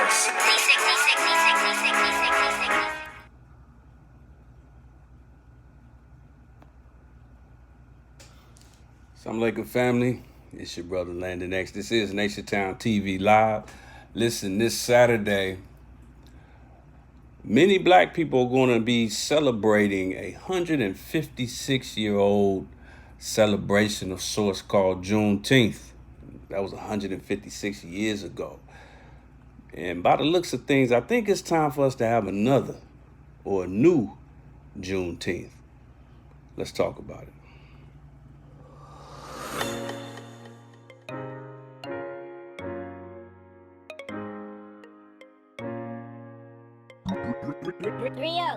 Assalamu alaikum, family. It's your brother Landon X. This is Nationtown TV Live. Listen, this Saturday, many black people are going to be celebrating a 156-year-old celebration of sorts called Juneteenth. That was 156 years ago. And by the looks of things, I think it's time for us to have another or a new Juneteenth. Let's talk about it. Rio.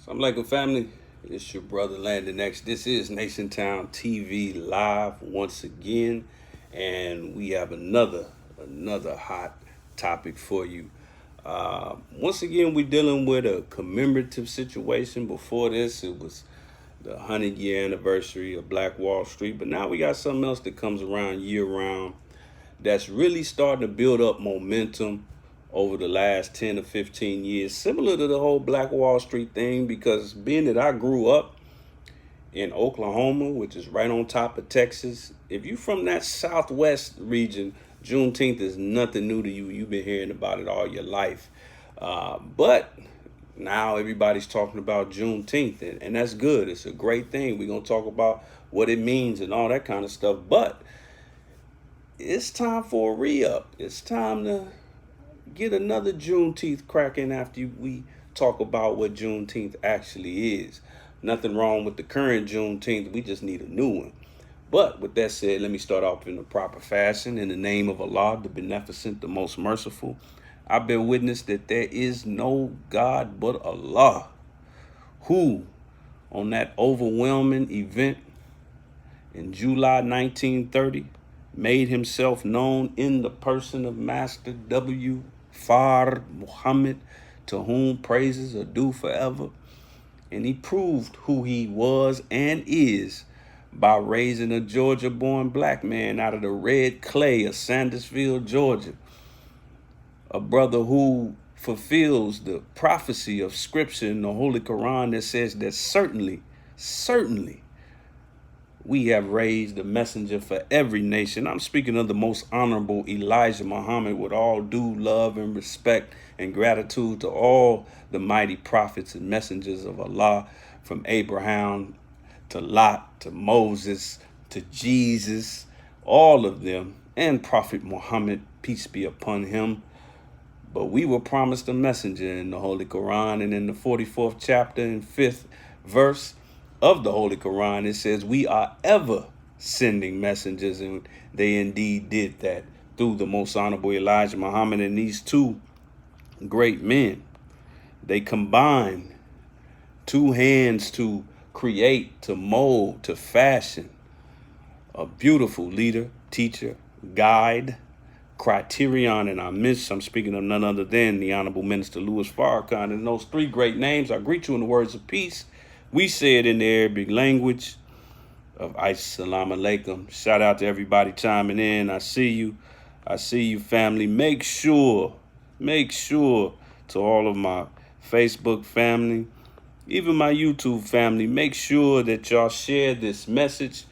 Assalamu alaikum, family. It's your brother Landon X. This is Nationtown TV Live once again, and we have another hot topic for you. Once again, we're dealing with a commemorative situation. Before this, it was the 100-year anniversary of Black Wall Street, but now we got something else that comes around year-round that's really starting to build up momentum over the last 10 or 15 years, similar to the whole Black Wall Street thing, because being that I grew up in Oklahoma, which is right on top of Texas, if you're from that Southwest region, Juneteenth is nothing new to you. You've been hearing about it all your life. But now everybody's talking about Juneteenth, and that's good. It's a great thing. We're going to talk about what it means and all that kind of stuff. But it's time for a re-up. It's time to get another Juneteenth cracking after we talk about what Juneteenth actually is. Nothing wrong with the current Juneteenth. We just need a new one. But with that said, let me start off in the proper fashion. In the name of Allah, the beneficent, the most merciful, I bear witness that there is no God but Allah, who on that overwhelming event in July 1930 made himself known in the person of Master W. Fard Muhammad, to whom praises are due forever. And he proved who he was and is by raising a Georgia-born black man out of the red clay of Sandersville, Georgia. A brother who fulfills the prophecy of scripture in the Holy Quran that says that certainly, we have raised a messenger for every nation. I'm speaking of the most honorable Elijah Muhammad with all due love and respect and gratitude to all the mighty prophets and messengers of Allah, from Abraham to Lot to Moses to Jesus, all of them, and Prophet Muhammad, peace be upon him. But we were promised a messenger in the Holy Quran, and in the 44th chapter and 5th verse of the Holy Quran, it says, we are ever sending messengers, and they indeed did that through the most honorable Elijah Muhammad. And these two great men, they combined two hands to create, to mold, to fashion a beautiful leader, teacher, guide, criterion in our midst. I'm speaking of none other than the Honorable Minister Louis Farrakhan. And those three great names, I greet you in the words of peace. We say it in the Arabic language of Assalamu alaikum. Shout out to everybody chiming in. I see you, family. Make sure to all of my Facebook family, even my YouTube family, make sure that y'all share this message.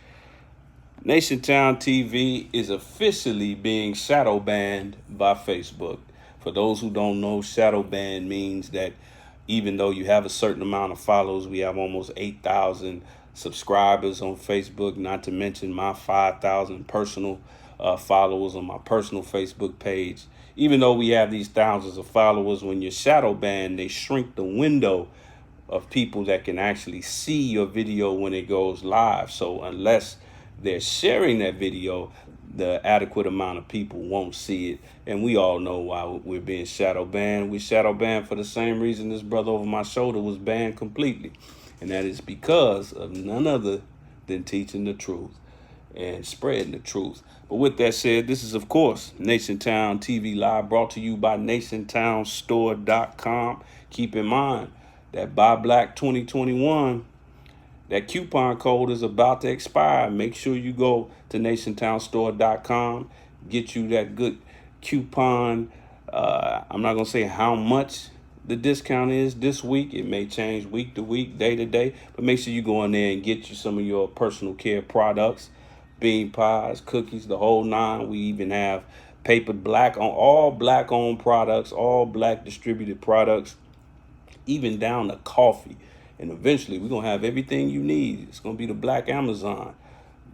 Nationtown TV is officially being shadow banned by Facebook. For those who don't know, shadow ban means that even though you have a certain amount of followers, we have almost 8,000 subscribers on Facebook, not to mention my 5,000 personal followers on my personal Facebook page. Even though we have these thousands of followers, when you're shadow banned, they shrink the window of people that can actually see your video when it goes live. So unless they're sharing that video, the adequate amount of people won't see it. And we all know why we're being shadow banned. We're shadow banned for the same reason this brother over my shoulder was banned completely. And that is because of none other than teaching the truth and spreading the truth. But with that said, this is, of course, Nationtown TV Live, brought to you by NationtownStore.com. Keep in mind that Buy Black 2021, that coupon code is about to expire. Make sure you go to NationtownStore.com, get you that good coupon. I'm not going to say how much the discount is this week. It may change week to week, day to day, but make sure you go in there and get you some of your personal care products, bean pies, cookies, the whole nine. We even have papered black on all black owned products, all black distributed products, even down to coffee. And eventually we're going to have everything you need. It's going to be the Black Amazon.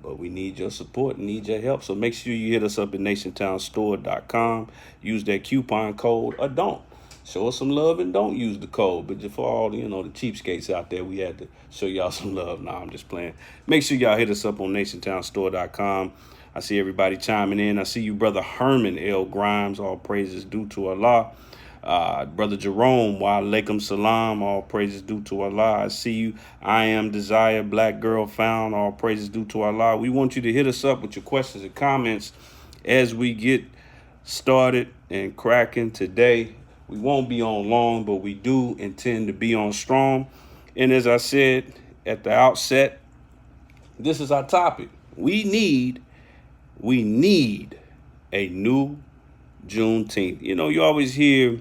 But we need your support and need your help. So make sure you hit us up at NationtownStore.com. Use that coupon code, or don't. Show us some love and don't use the code. But for all, the cheapskates out there, we had to show y'all some love. Nah, I'm just playing. Make sure y'all hit us up on NationtownStore.com. I see everybody chiming in. I see you, Brother Herman L. Grimes. All praises due to Allah. Brother Jerome, wa alaikum salam, all praises due to Allah. I see you. I am Desire, Black Girl Found, all praises due to Allah. We want you to hit us up with your questions and comments as we get started and cracking today. We won't be on long, but we do intend to be on strong. And as I said at the outset, this is our topic. We need a new Juneteenth. You always hear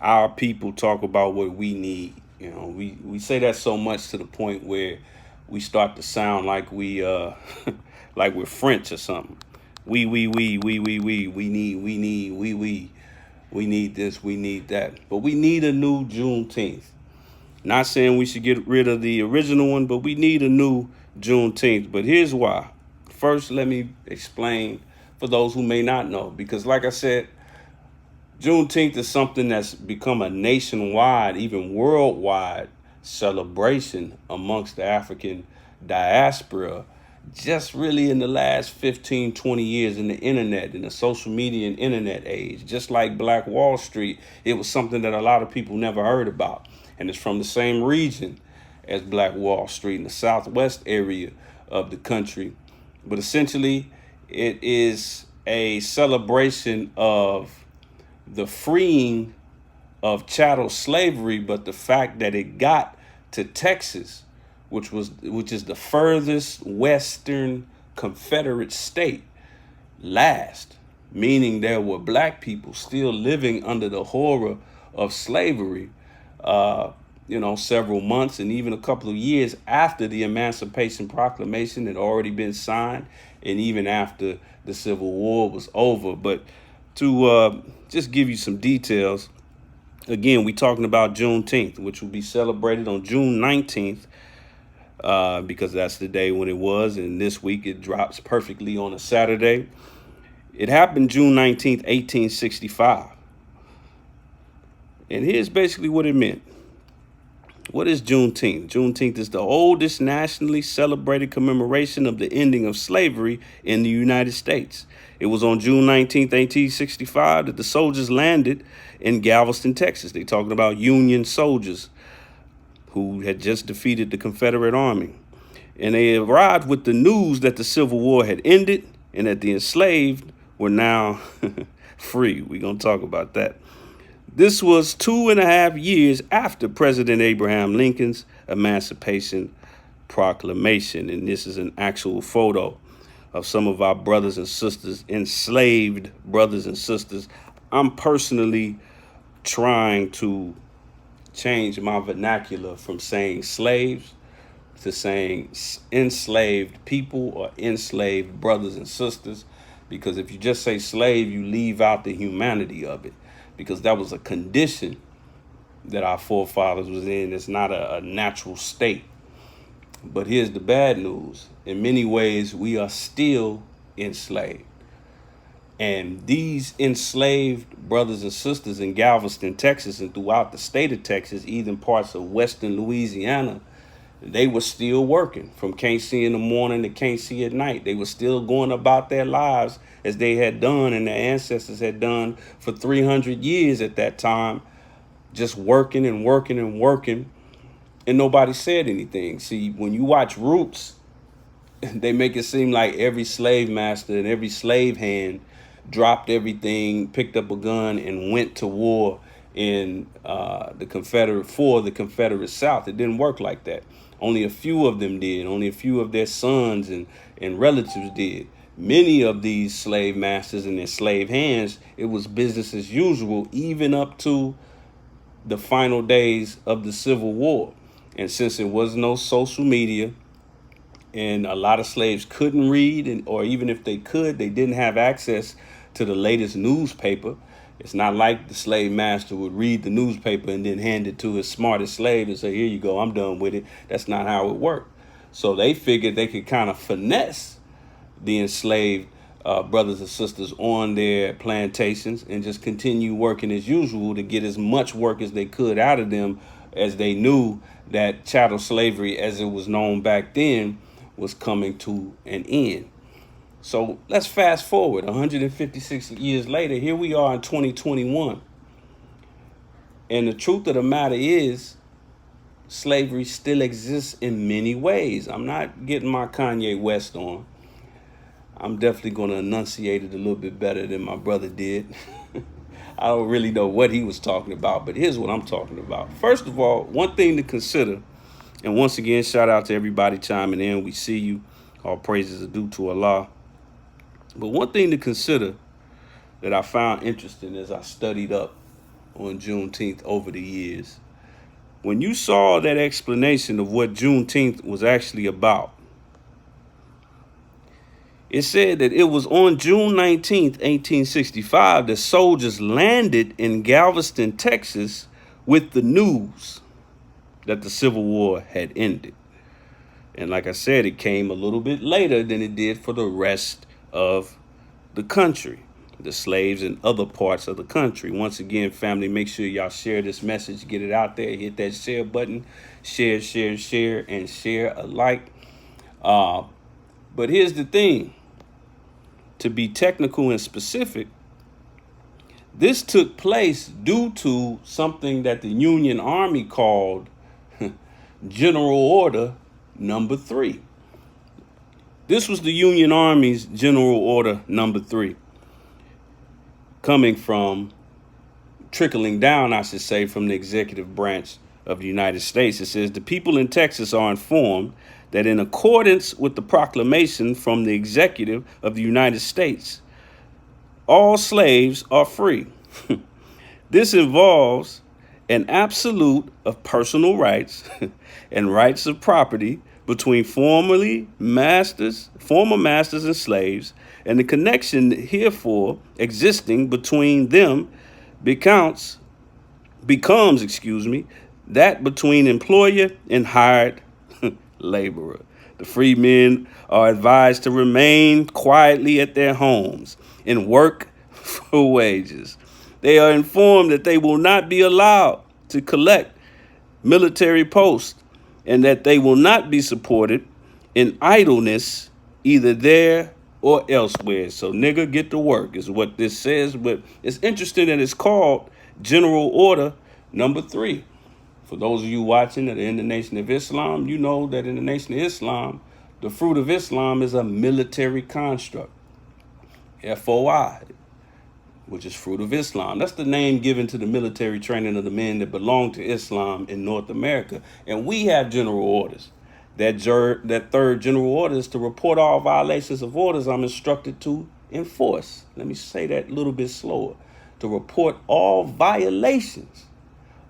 our people talk about what we need. We say that so much to the point where we start to sound like we like we're French or something. We need this, we need that. But we need a new Juneteenth. Not saying we should get rid of the original one, but we need a new Juneteenth. But here's why. First, let me explain for those who may not know, because like I said, Juneteenth is something that's become a nationwide, even worldwide celebration amongst the African diaspora, just really in the last 15, 20 years in the internet, in the social media and internet age. Just like Black Wall Street, it was something that a lot of people never heard about. And it's from the same region as Black Wall Street, in the southwest area of the country. But essentially, it is a celebration of the freeing of chattel slavery, but the fact that it got to Texas, which is the furthest western Confederate state, last, meaning there were black people still living under the horror of slavery, several months and even a couple of years after the Emancipation Proclamation had already been signed, and even after the Civil War was over. But to just give you some details, again, we're talking about Juneteenth, which will be celebrated on June 19th, because that's the day when it was, and this week it drops perfectly on a Saturday. It happened June 19th, 1865. And here's basically what it meant. What is Juneteenth? Juneteenth is the oldest nationally celebrated commemoration of the ending of slavery in the United States. It was on June 19th, 1865 that the soldiers landed in Galveston, Texas. They're talking about Union soldiers who had just defeated the Confederate Army. And they arrived with the news that the Civil War had ended and that the enslaved were now free. We're going to talk about that. This was 2.5 years after President Abraham Lincoln's Emancipation Proclamation. And this is an actual photo of some of our brothers and sisters, enslaved brothers and sisters. I'm personally trying to change my vernacular from saying slaves to saying enslaved people or enslaved brothers and sisters, because if you just say slave, you leave out the humanity of it, because that was a condition that our forefathers was in. It's not a natural state. But here's the bad news. In many ways, we are still enslaved. And these enslaved brothers and sisters in Galveston, Texas, and throughout the state of Texas, even parts of western Louisiana, they were still working from can't see in the morning to can't see at night. They were still going about their lives as they had done and their ancestors had done for 300 years at that time, just working and working and working, and nobody said anything. See, when you watch Roots, they make it seem like every slave master and every slave hand dropped everything, picked up a gun, and went to war in the Confederate South. It didn't work like that. Only a few of them did. Only a few of their sons and relatives did. Many of these slave masters and their slave hands, it was business as usual, even up to the final days of the Civil War. And since there was no social media, and a lot of slaves couldn't read, or even if they could, they didn't have access to the latest newspaper. It's not like the slave master would read the newspaper and then hand it to his smartest slave and say, here you go, I'm done with it. That's not how it worked. So they figured they could kind of finesse the enslaved brothers and sisters on their plantations and just continue working as usual to get as much work as they could out of them, as they knew that chattel slavery, as it was known back then, was coming to an end. So let's fast forward 156 years later. Here we are in 2021. And the truth of the matter is, slavery still exists in many ways. I'm not getting my Kanye West on. I'm definitely going to enunciate it a little bit better than my brother did. I don't really know what he was talking about, but here's what I'm talking about. First of all, one thing to consider, and once again, shout out to everybody chiming in. We see you. All praises are due to Allah. But one thing to consider that I found interesting as I studied up on Juneteenth over the years, when you saw that explanation of what Juneteenth was actually about, it said that it was on June 19th, 1865, that soldiers landed in Galveston, Texas, with the news that the Civil War had ended. And like I said, it came a little bit later than it did for the rest of the country, the slaves in other parts of the country. Once again, family, make sure y'all share this message, get it out there, hit that share button, share, and share alike. But here's the thing. To be technical and specific, this took place due to something that the Union Army called General Order Number 3. This was the Union Army's General Order Number 3, trickling down, I should say, from the executive branch of the United States. It says the people in Texas are informed that in accordance with the proclamation from the executive of the United States, all slaves are free. This involves an absolute of personal rights and rights of property between former masters and slaves, and the connection herefore existing between them becomes, that between employer and hired laborer. The freedmen are advised to remain quietly at their homes and work for wages. They are informed that they will not be allowed to collect military posts and that they will not be supported in idleness either there or elsewhere. So nigga, get to work is what this says. But it's interesting that it's called General Order number 3. For those of you watching that are in the Nation of Islam, you know that in the Nation of Islam, the fruit of Islam is a military construct. FOI, which is fruit of Islam. That's the name given to the military training of the men that belong to Islam in North America. And we have general orders. That third general order is to report all violations of orders I'm instructed to enforce. Let me say that a little bit slower. To report all violations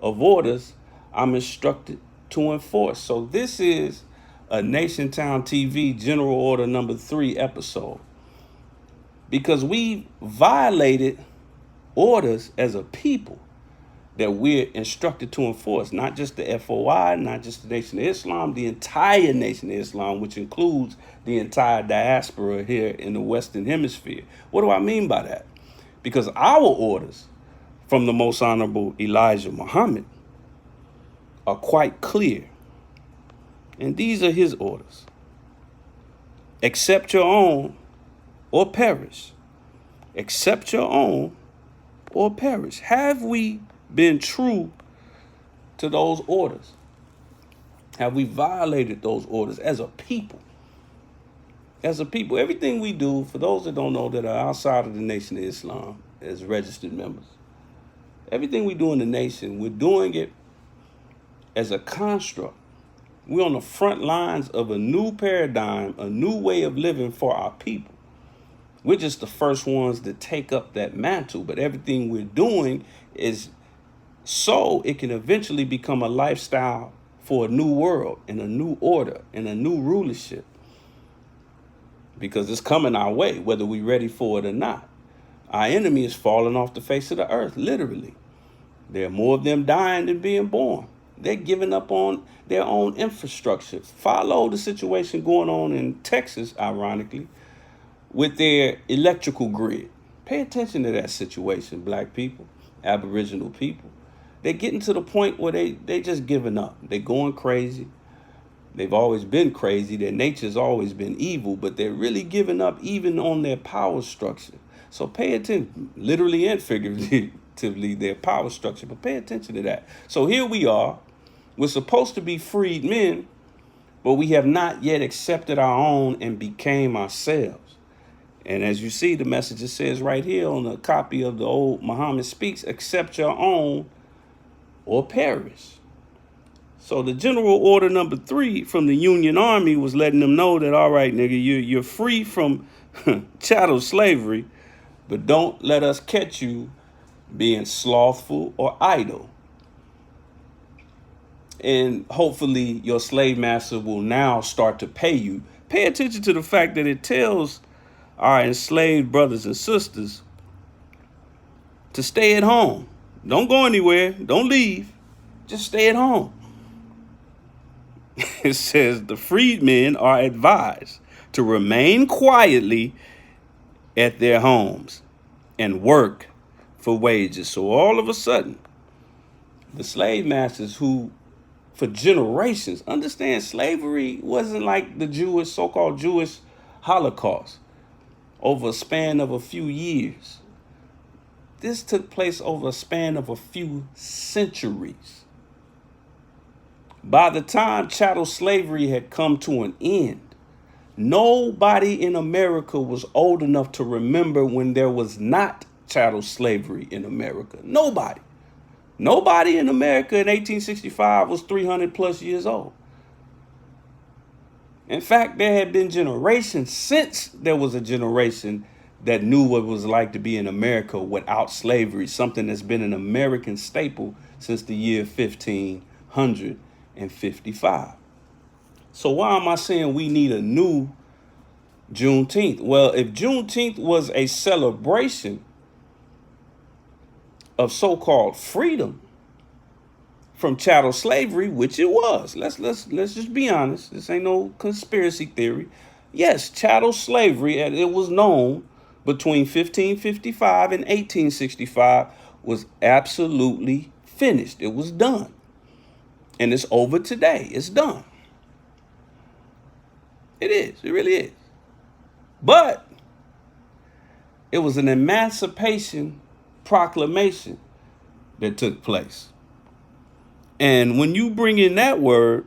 of orders I'm instructed to enforce. So this is a Nation Town TV General Order number 3 episode. Because we violated orders as a people that we're instructed to enforce, not just the FOI, not just the Nation of Islam, the entire Nation of Islam, which includes the entire diaspora here in the Western Hemisphere. What do I mean by that? Because our orders from the Most Honorable Elijah Muhammad are quite clear. And these are his orders. Accept your own or perish. Accept your own or perish. Have we been true to those orders? Have we violated those orders as a people? As a people, everything we do, for those that don't know that are outside of the Nation of Islam as registered members, everything we do in the nation, we're doing it as a construct. We're on the front lines of a new paradigm, a new way of living for our people. We're just the first ones to take up that mantle, but everything we're doing is so it can eventually become a lifestyle for a new world and a new order and a new rulership. Because it's coming our way, whether we're ready for it or not. Our enemy is falling off the face of the earth, literally. There are more of them dying than being born. They're giving up on their own infrastructure. Follow the situation going on in Texas, ironically, with their electrical grid. Pay attention to that situation, black people, aboriginal people. They're getting to the point where they just giving up. They're going crazy. They've always been crazy. Their nature's always been evil, but they're really giving up even on their power structure. So pay attention, literally and figuratively, their power structure, but pay attention to that. So here we are. We're supposed to be freed men, but we have not yet accepted our own and became ourselves. And as you see, the message it says right here on a copy of the old Muhammad Speaks, accept your own or perish. So the general order number 3 from the Union Army was letting them know that, all right, nigga, you're free from chattel slavery, but don't let us catch you being slothful or idle. And hopefully your slave master will now start to pay you. Pay attention to the fact that it tells our enslaved brothers and sisters to stay at home. Don't go anywhere. Don't leave. Just stay at home. It says the freedmen are advised to remain quietly at their homes and work for wages. So all of a sudden, the slave masters who for generations, understand slavery wasn't like the so-called Jewish Holocaust over a span of a few years. This took place over a span of a few centuries. By the time chattel slavery had come to an end, nobody in America was old enough to remember when there was not chattel slavery in America. Nobody. Nobody in America in 1865 was 300 plus years old. In fact, there had been generations since there was a generation that knew what it was like to be in America without slavery, something that's been an American staple since the year 1555. So why am I saying we need a new Juneteenth? Well, if Juneteenth was a celebration of so-called freedom from chattel slavery, which it was, let's just be honest. This ain't no conspiracy theory. Yes, chattel slavery, as it was known between 1555 and 1865, was absolutely finished. It was done. And it's over today. It's done. It is. It really is. But it was an emancipation proclamation that took place. And when you bring in that word,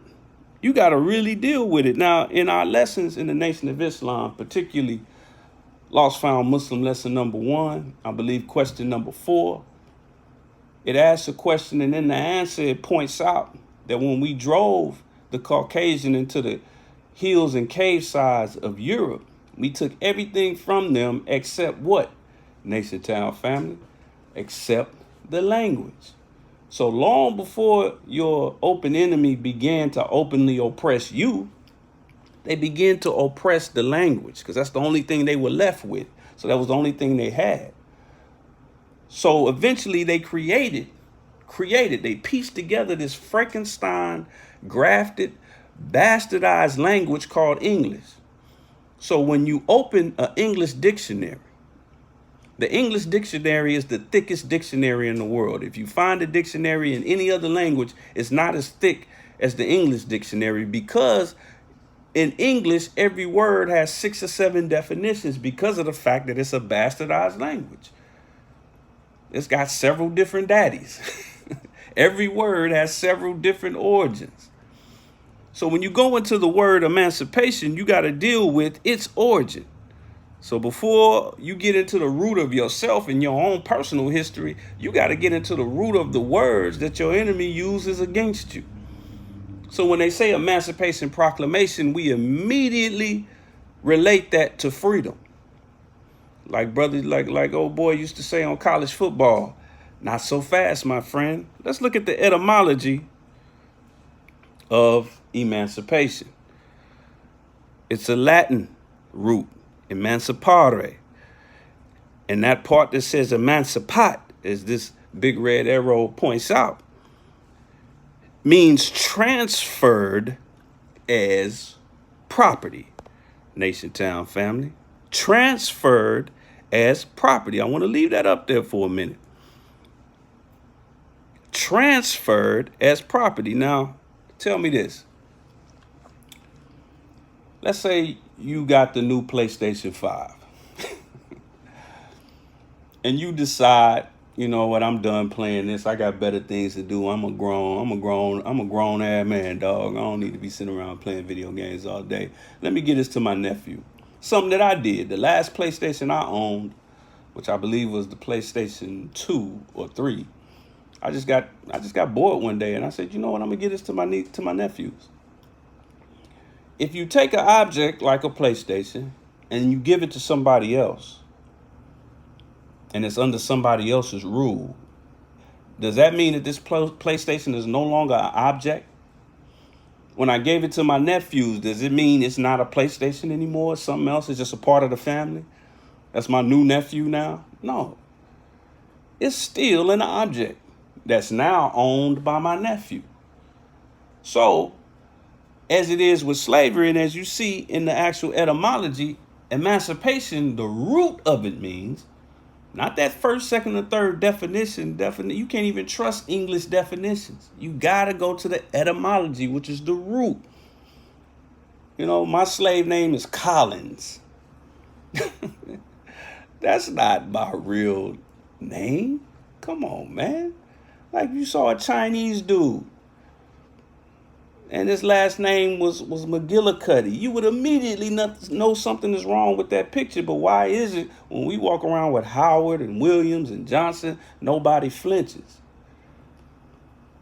you got to really deal with it. Now, in our lessons in the Nation of Islam, particularly Lost Found Muslim lesson number 1, I believe question number 4, it asks a question, and in the answer it points out that when we drove the Caucasian into the hills and cave sides of Europe, we took everything from them except what? Nation Town family, except the language. So long before your open enemy began to openly oppress you, they began to oppress the language, because that's the only thing they were left with. So that was the only thing they had. So eventually they created, they pieced together this Frankenstein, grafted, bastardized language called English. So when you open an English dictionary, the English dictionary is the thickest dictionary in the world. If you find a dictionary in any other language, it's not as thick as the English dictionary, because in English, every word has 6 or 7 definitions because of the fact that it's a bastardized language. It's got several different daddies. Every word has several different origins. So when you go into the word emancipation, you got to deal with its origin. So before you get into the root of yourself and your own personal history, you got to get into the root of the words that your enemy uses against you. So when they say Emancipation Proclamation, we immediately relate that to freedom. Like old boy used to say on college football, not so fast, my friend. Let's look at the etymology of emancipation. It's a Latin root, emancipare. And that part that says emancipat, as this big red arrow points out, means transferred as property. Nation Town family. Transferred as property. I want to leave that up there for a minute. Transferred as property. Now, tell me this. Let's say you got the new PlayStation 5. And you decide, you know what, I'm done playing this. I got better things to do. I'm a grown ass man, dog. I don't need to be sitting around playing video games all day. Let me get this to my nephew. Something that I did. The last PlayStation I owned, which I believe was the PlayStation 2 or 3. I just got bored one day and I said, you know what, I'm gonna get this to my nephews. If you take an object like a PlayStation and you give it to somebody else, and it's under somebody else's rule, does that mean that this PlayStation is no longer an object? When I gave it to my nephews, does it mean it's not a PlayStation anymore? It's something else? It's just a part of the family? That's my new nephew now? No. It's still an object that's now owned by my nephew. So, as it is with slavery, and as you see in the actual etymology, emancipation, the root of it means, not that first, second, or third definition. You can't even trust English definitions. You got to go to the etymology, which is the root. You know, my slave name is Collins. That's not my real name. Come on, man. Like you saw a Chinese dude and his last name was McGillicuddy, you would immediately know something is wrong with that picture. But why is it when we walk around with Howard and Williams and Johnson, nobody flinches?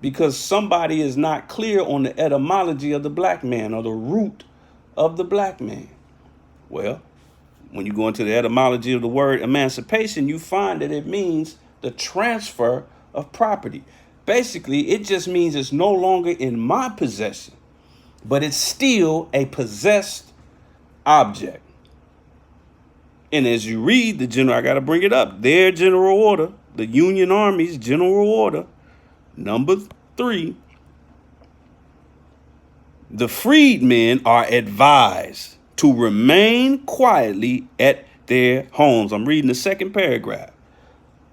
because somebody is not clear on the etymology of the black man or the root of the black man. Well, when you go into the etymology of the word emancipation, you find that it means the transfer of property. Basically, it just means it's no longer in my possession, but it's still a possessed object. And as you read the general, I got to bring it up, their general order, the Union Army's general order, number 3, the freedmen are advised to remain quietly at their homes. I'm reading the second paragraph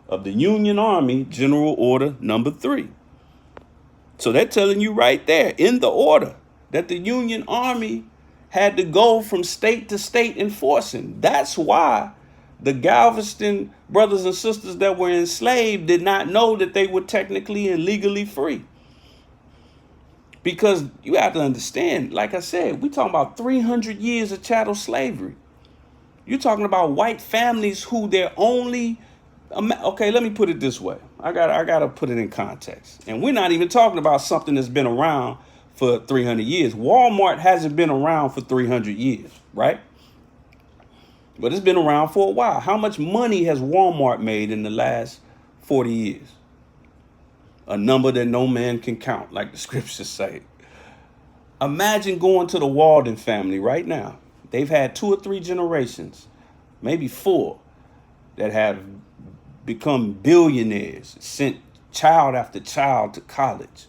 of the Union Army General Order number 3. So they're telling you right there in the order that the Union Army had to go from state to state enforcing. That's why the Galveston brothers and sisters that were enslaved did not know that they were technically and legally free. Because you have to understand, like I said, we talking about 300 years of chattel slavery. You're talking about white families who their only, okay, let me put it this way. I gotta put it in context. And we're not even talking about something that's been around for 300 years. Walmart hasn't been around for 300 years, right? But it's been around for a while. How much money has Walmart made in the last 40 years? A number that no man can count, like the scriptures say. Imagine going to the Walden family right now. They've had 2 or 3 generations, maybe 4, that have become billionaires, sent child after child to college.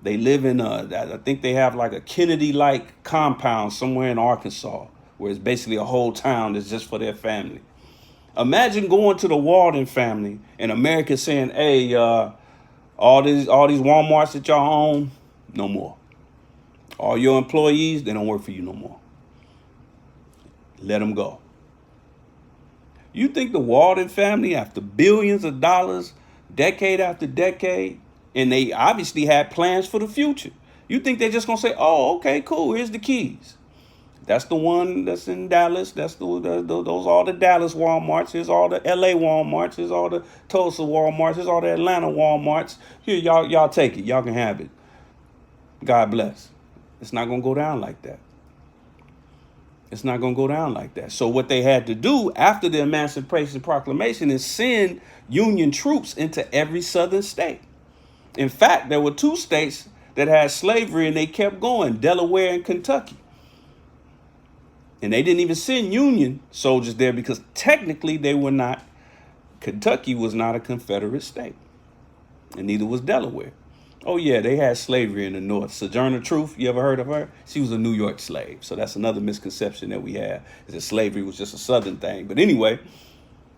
They live in I think they have like a Kennedy-like compound somewhere in Arkansas, where it's basically a whole town that's just for their family. Imagine going to the Walden family and America saying, hey, all these Walmarts that y'all own, no more. All your employees, they don't work for you no more. Let them go. You think the Walden family, after billions of dollars, decade after decade, and they obviously had plans for the future, you think they're just going to say, oh, okay, cool, here's the keys. That's the one that's in Dallas. That's those all the Dallas Walmarts. Here's all the LA Walmarts. Here's all the Tulsa Walmarts. Here's all the Atlanta Walmarts. Here, y'all take it. Y'all can have it. God bless. It's not going to go down like that. It's not going to go down like that. So what they had to do after the Emancipation Proclamation is send Union troops into every southern state. In fact, there were 2 states that had slavery and they kept going, Delaware and Kentucky. And they didn't even send Union soldiers there because technically they were not, Kentucky was not a Confederate state. And neither was Delaware. Oh yeah, they had slavery in the North. Sojourner Truth, you ever heard of her? She was a New York slave. So that's another misconception that we have, is that slavery was just a Southern thing. But anyway,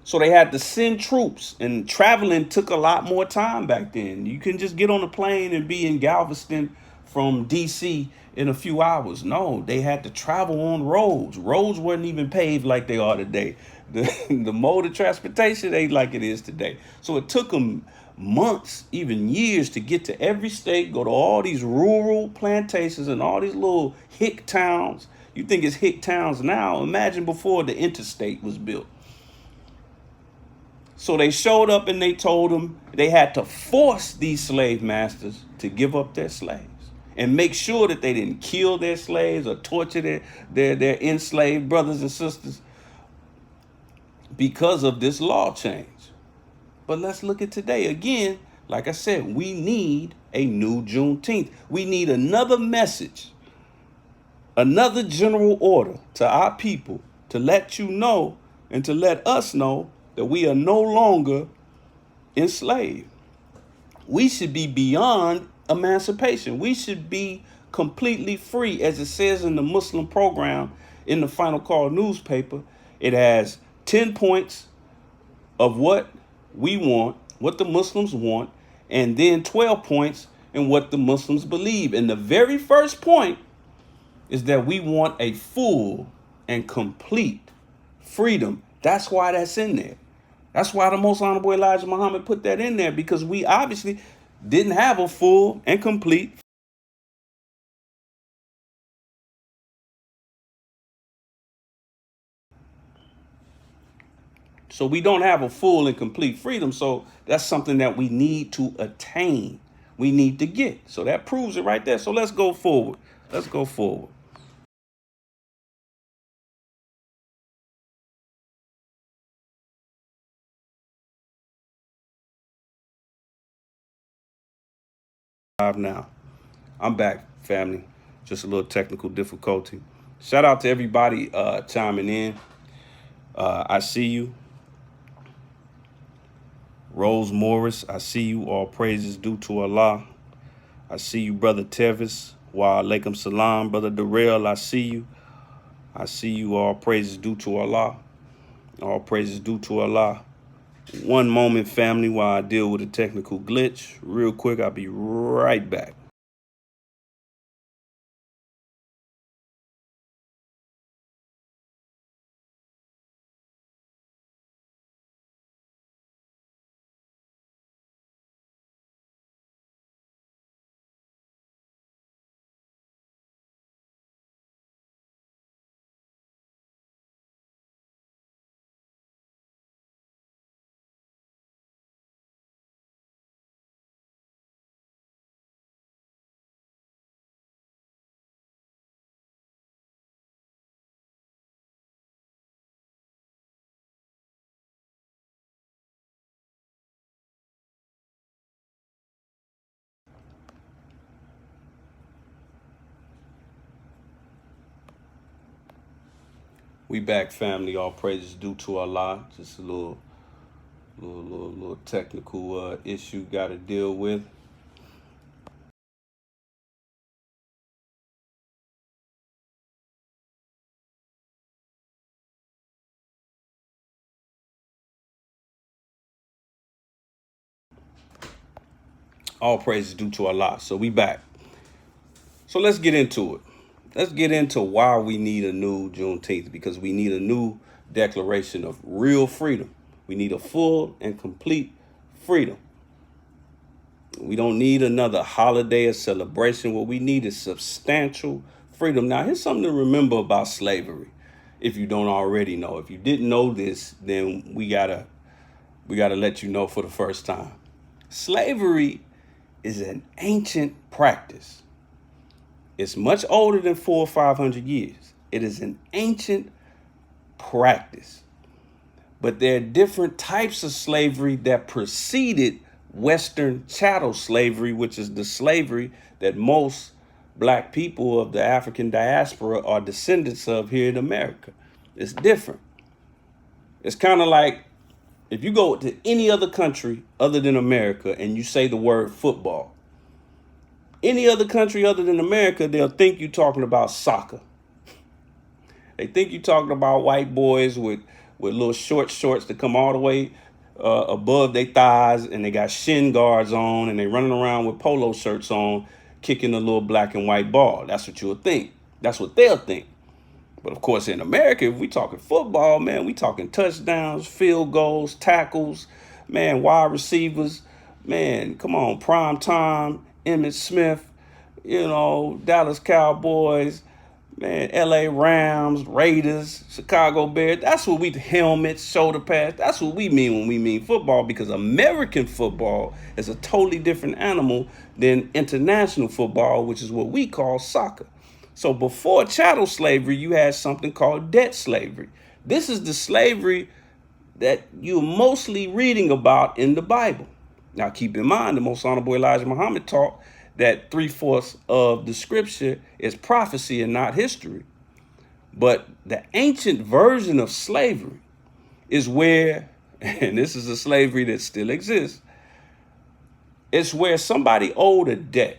so they had to send troops, and traveling took a lot more time back then. You couldn't just get on a plane and be in Galveston from DC in a few hours. No, they had to travel on roads. Roads weren't even paved like they are today. The mode of transportation ain't like it is today. So it took them months, even years, to get to every state, go to all these rural plantations and all these little hick towns. You think it's hick towns now? Imagine before the interstate was built. So they showed up and they told them they had to force these slave masters to give up their slaves and make sure that they didn't kill their slaves or torture their enslaved brothers and sisters because of this law change. But let's look at today. Again, like I said, we need a new Juneteenth. We need another message, another general order to our people to let you know and to let us know that we are no longer enslaved. We should be beyond emancipation. We should be completely free, as it says in the Muslim program in the Final Call newspaper. It has 10 points of what we want, what the Muslims want, and then 12 points in what the Muslims believe. And the very first point is that we want a full and complete freedom. That's why that's in there. That's why the Most Honorable Elijah Muhammad put that in there, because we obviously didn't have a full and complete. So we don't have a full and complete freedom. So that's something that we need to attain. We need to get. So that proves it right there. So let's go forward. Let's go forward. Now, I'm back, family. Just a little technical difficulty. Shout out to everybody chiming in. I see you. Rose Morris, I see you. All praises due to Allah. I see you, Brother Tevis. Wa alaikum salam. Brother Darrell, I see you. I see you. All praises due to Allah. All praises due to Allah. One moment, family, while I deal with a technical glitch. Real quick, I'll be right back. We back, family. All praises due to Allah. Just a little technical issue got to deal with. All praises due to Allah. So we back. So let's get into it. Let's get into why we need a new Juneteenth, because we need a new declaration of real freedom. We need a full and complete freedom. We don't need another holiday or celebration. What we need is substantial freedom. Now, here's something to remember about slavery, if you don't already know. If you didn't know this, then we gotta let you know for the first time. Slavery is an ancient practice. It's much older than 400 or 500 years. It is an ancient practice. But there are different types of slavery that preceded Western chattel slavery, which is the slavery that most black people of the African diaspora are descendants of here in America. It's different. It's kind of like if you go to any other country other than America and you say the word football, any other country other than America, they'll think you're talking about soccer. They think you're talking about white boys with little short shorts that come all the way above their thighs, and they got shin guards on, and they running around with polo shirts on, kicking a little black and white ball. That's what you'll think. That's what they'll think. But of course, in America, if we talking football, man, we talking touchdowns, field goals, tackles, man, wide receivers, man, come on, prime time, Emmitt Smith, Dallas Cowboys, man, LA Rams, Raiders, Chicago Bears. That's what helmets, shoulder pads. That's what we mean when we mean football, because American football is a totally different animal than international football, which is what we call soccer. So before chattel slavery, you had something called debt slavery. This is the slavery that you're mostly reading about in the Bible. Now, keep in mind, the Most Honorable Elijah Muhammad taught that 3/4 of the scripture is prophecy and not history. But the ancient version of slavery is where, and this is a slavery that still exists, it's where somebody owed a debt.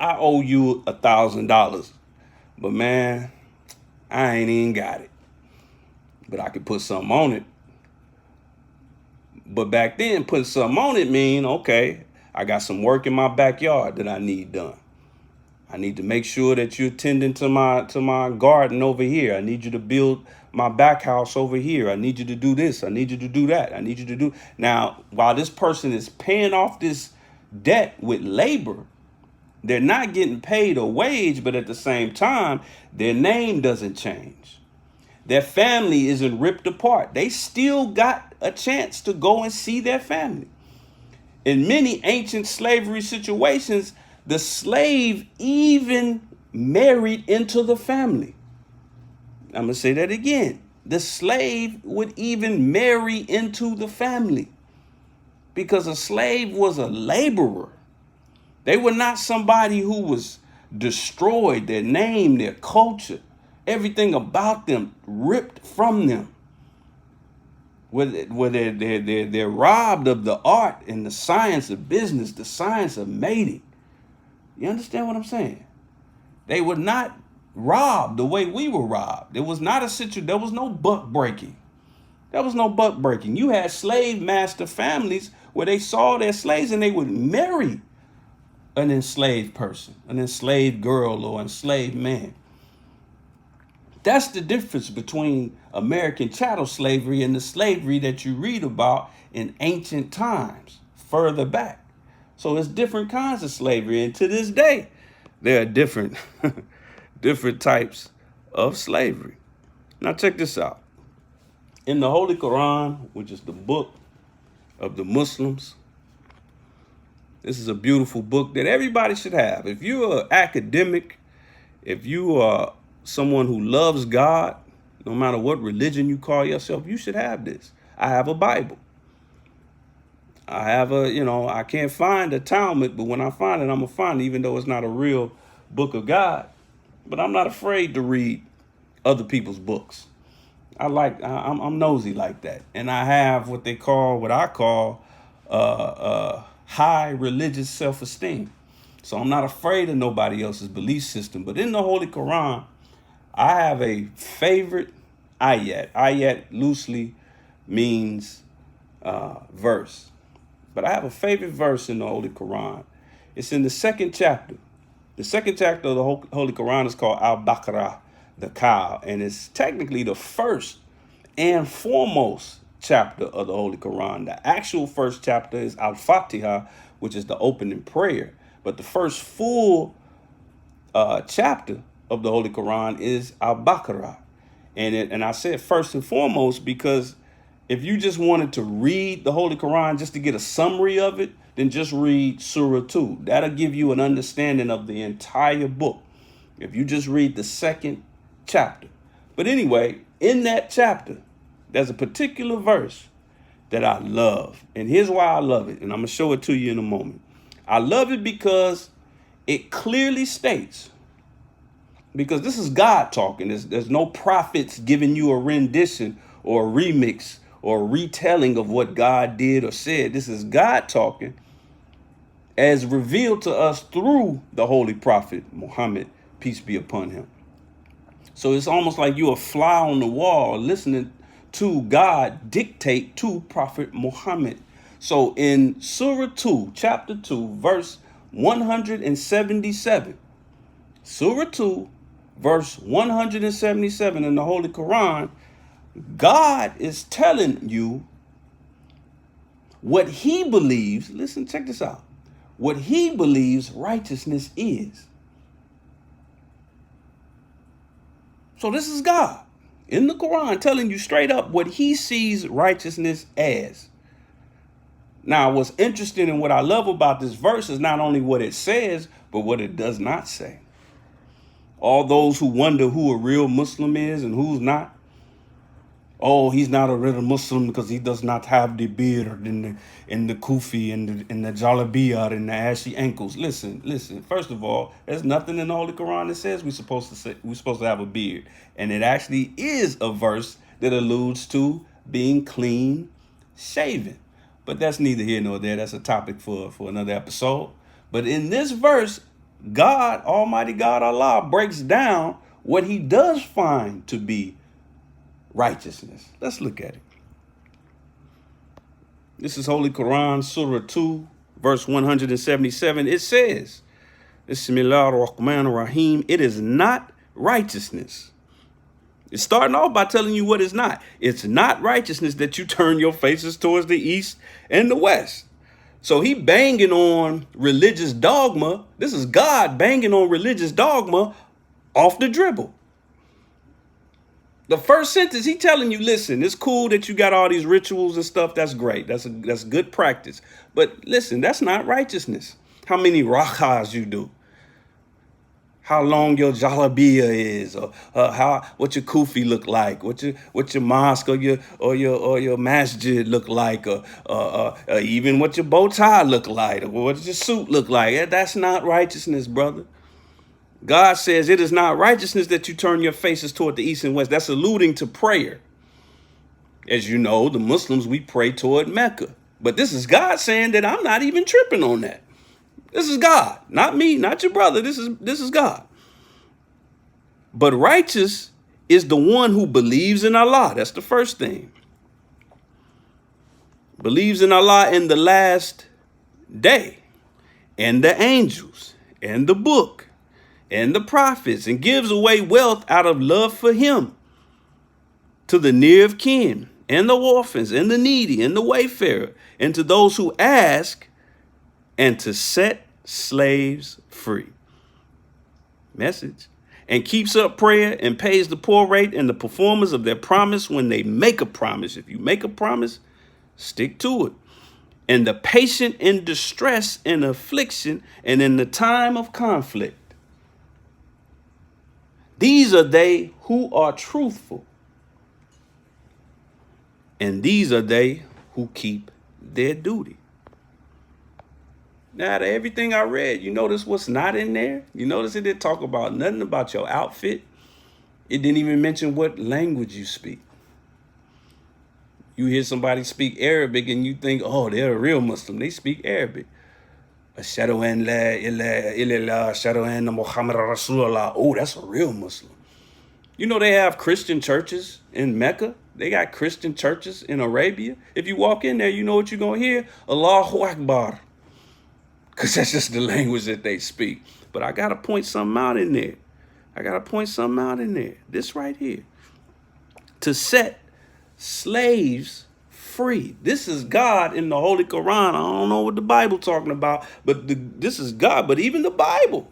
I owe you $1,000, but man, I ain't even got it. But I could put something on it. But back then, putting something on it mean, okay, I got some work in my backyard that I need done. I need to make sure that you're tending to my garden over here. I need you to build my back house over here. I need you to do this. I need you to do that. I need you to do. Now, while this person is paying off this debt with labor, they're not getting paid a wage, but at the same time, their name doesn't change. Their family isn't ripped apart. They still got a chance to go and see their family. In many ancient slavery situations, the slave even married into the family. I'm going to say that again. The slave would even marry into the family because a slave was a laborer. They were not somebody who was destroyed, their name, their culture, everything about them ripped from them. Where they're robbed of the art and the science of business, the science of mating. You understand what I'm saying? They were not robbed the way we were robbed. There was not a situation. There was no buck breaking. There was no buck breaking. You had slave master families where they saw their slaves and they would marry an enslaved person, an enslaved girl or enslaved man. That's the difference between American chattel slavery and the slavery that you read about in ancient times, further back. So it's different kinds of slavery. And to this day, there are different types of slavery. Now check this out. In the Holy Quran, which is the book of the Muslims, this is a beautiful book that everybody should have. If you're an academic, if you are someone who loves God, no matter what religion you call yourself, you should have this. I have a Bible. I have I can't find a Talmud, but when I find it, I'm going to find it, even though it's not a real book of God. But I'm not afraid to read other people's books. I'm nosy like that. And I have what I call high religious self-esteem. So I'm not afraid of nobody else's belief system. But in the Holy Quran, I have a favorite ayat. Ayat loosely means verse. But I have a favorite verse in the Holy Quran. It's in the second chapter. The second chapter of the Holy Quran is called Al-Baqarah, the cow. And it's technically the first and foremost chapter of the Holy Quran. The actual first chapter is Al-Fatiha, which is the opening prayer. But the first full chapter of the Holy Quran is Al-Baqarah. And I said first and foremost because if you just wanted to read the Holy Quran just to get a summary of it, then just read Surah 2. That'll give you an understanding of the entire book if you just read the second chapter. But anyway, in that chapter, there's a particular verse that I love. And here's why I love it. And I'm going to show it to you in a moment. I love it because it clearly states, because this is God talking. There's no prophets giving you a rendition or a remix or a retelling of what God did or said. This is God talking as revealed to us through the Holy Prophet Muhammad, peace be upon him. So it's almost like you're a fly on the wall listening to God dictate to Prophet Muhammad. So in Surah 2, chapter 2, verse 177, Surah 2, verse 177 in the Holy Quran, God is telling you what he believes. Listen, check this out. What he believes righteousness is. So this is God in the Quran telling you straight up what he sees righteousness as. Now, what's interesting and what I love about this verse is not only what it says, but what it does not say. All those who wonder who a real Muslim is and who's not. Oh, he's not a real Muslim because he does not have the beard and the kufi and the jalabiyah and the ashy ankles. Listen. First of all, there's nothing in the Holy Quran that says we're supposed to have a beard. And it actually is a verse that alludes to being clean shaven. But that's neither here nor there. That's a topic for another episode. But in this verse, God, Almighty God, Allah, breaks down what he does find to be righteousness. Let's look at it. This is Holy Quran, Surah 2, verse 177. It says, Bismillah ar-Rahman ar-Rahim. It is not righteousness. It's starting off by telling you what it's not. It's not righteousness that you turn your faces towards the east and the west. So he banging on religious dogma. This is God banging on religious dogma off the dribble. The first sentence, he telling you, listen, it's cool that you got all these rituals and stuff. That's great. That's good practice. But listen, that's not righteousness. How many rakas you do? How long your jalabia is, or what your kufi look like, what your mosque or your masjid look like, or even what your bow tie look like, or what your suit look like. That's not righteousness, brother. God says it is not righteousness that you turn your faces toward the east and west. That's alluding to prayer. As you know, the Muslims, we pray toward Mecca. But this is God saying that I'm not even tripping on that. This is God, not me, not your brother. This is God. But righteous is the one who believes in Allah. That's the first thing. Believes in Allah in the last day, and the angels, and the book, and the prophets, and gives away wealth out of love for him to the near of kin, and the orphans, and the needy, and the wayfarer, and to those who ask, and to set slaves free. Message. And keeps up prayer and pays the poor rate and the performers of their promise when they make a promise. If you make a promise, stick to it. And the patient in distress and affliction and in the time of conflict. These are they who are truthful. And these are they who keep their duty. Now, to everything I read, you notice what's not in there? You notice it didn't talk about nothing about your outfit. It didn't even mention what language you speak. You hear somebody speak Arabic and you think, oh, they're a real Muslim. They speak Arabic. Ashhadu an la ilaha illallah, ashhadu anna Muhammad Rasulullah. Oh, that's a real Muslim. You know they have Christian churches in Mecca. They got Christian churches in Arabia. If you walk in there, you know what you're going to hear? Allahu Akbar. Because that's just the language that they speak. But I got to point something out in there. This right here. To set slaves free. This is God in the Holy Quran. I don't know what the Bible talking about, but this is God. But even the Bible,